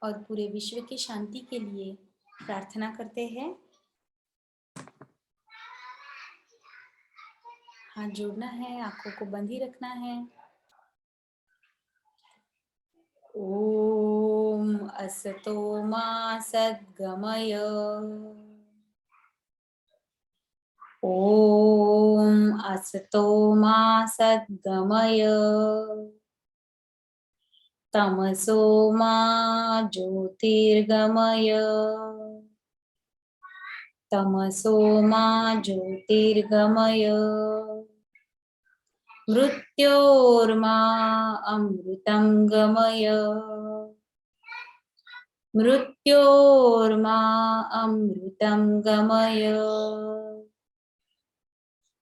Speaker 1: और पूरे विश्व की शांति के लिए प्रार्थना करते हैं। हाथ जोड़ना है, आंखों को बंद ही रखना है। ओम असतो मा सद्गमय, ओम असतो मा सद्गमय, तमसो मा ज्योतिर्गमय, तमसो मा ज्योतिर्गमय, मृत्योर्मा अमृतं गमय, मृत्योर्मा अमृतं गमय।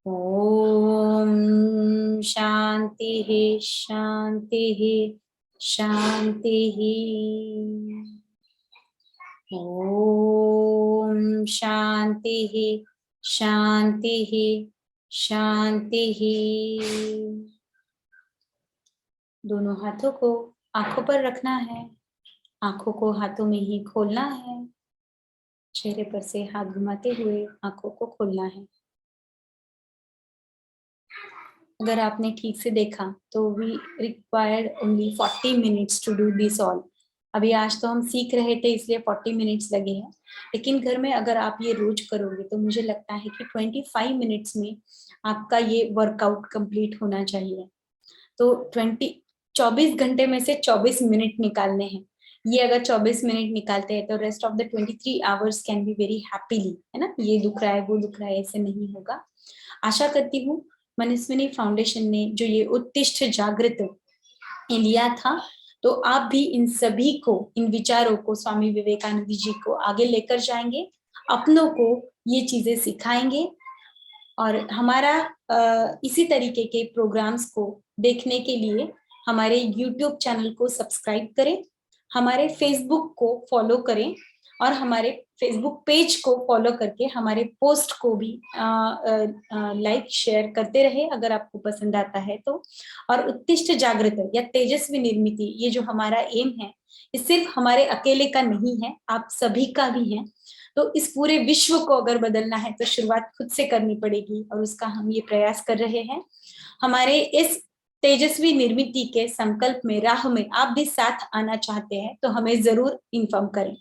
Speaker 1: ओम शांतिः शांतिः शांतिः। ओम शांतिः शांतिः शांतिः। दोनों हाथों को आंखों पर रखना है, आंखों को हाथों में ही खोलना है, चेहरे पर से हाथ घुमाते हुए आंखों को खोलना है। अगर आपने ठीक से देखा तो we required only 40 minutes to do this all. अभी आज तो हम सीख रहे थे इसलिए 40 मिनट्स लगे हैं, लेकिन घर में अगर आप ये रोज करोगे तो मुझे लगता है कि 25 मिनट्स में आपका ये वर्कआउट कंप्लीट होना चाहिए। तो 24 घंटे में से 24 मिनट निकालने हैं। ये अगर 24 मिनट निकालते हैं तो rest of the 23 hours can be very happily, है ना। ये दुख रहा है वो दुख रहा है ऐसे नहीं होगा। आशा करती हूँ मनुस्विनी फाउंडेशन ने जो ये उत्तिष्ठ जागृत लिया था, तो आप भी इन सभी को, इन विचारों को स्वामी विवेकानंद जी को आगे लेकर जाएंगे, अपनों को ये चीजें सिखाएंगे। और हमारा इसी तरीके के प्रोग्राम्स को देखने के लिए हमारे यूट्यूब चैनल को सब्सक्राइब करें, हमारे फेसबुक को फॉलो करें और हमारे फेसबुक पेज को फॉलो करके हमारे पोस्ट को भी लाइक शेयर करते रहे अगर आपको पसंद आता है तो। और उत्तिष्ठ जागृत या तेजस्वी निर्मिति, ये जो हमारा एम है, ये सिर्फ हमारे अकेले का नहीं है, आप सभी का भी है। तो इस पूरे विश्व को अगर बदलना है तो शुरुआत खुद से करनी पड़ेगी और उसका हम ये प्रयास कर रहे हैं। हमारे इस तेजस्वी निर्मिति के संकल्प में, राह में आप भी साथ आना चाहते हैं तो हमें जरूर इन्फॉर्म करें।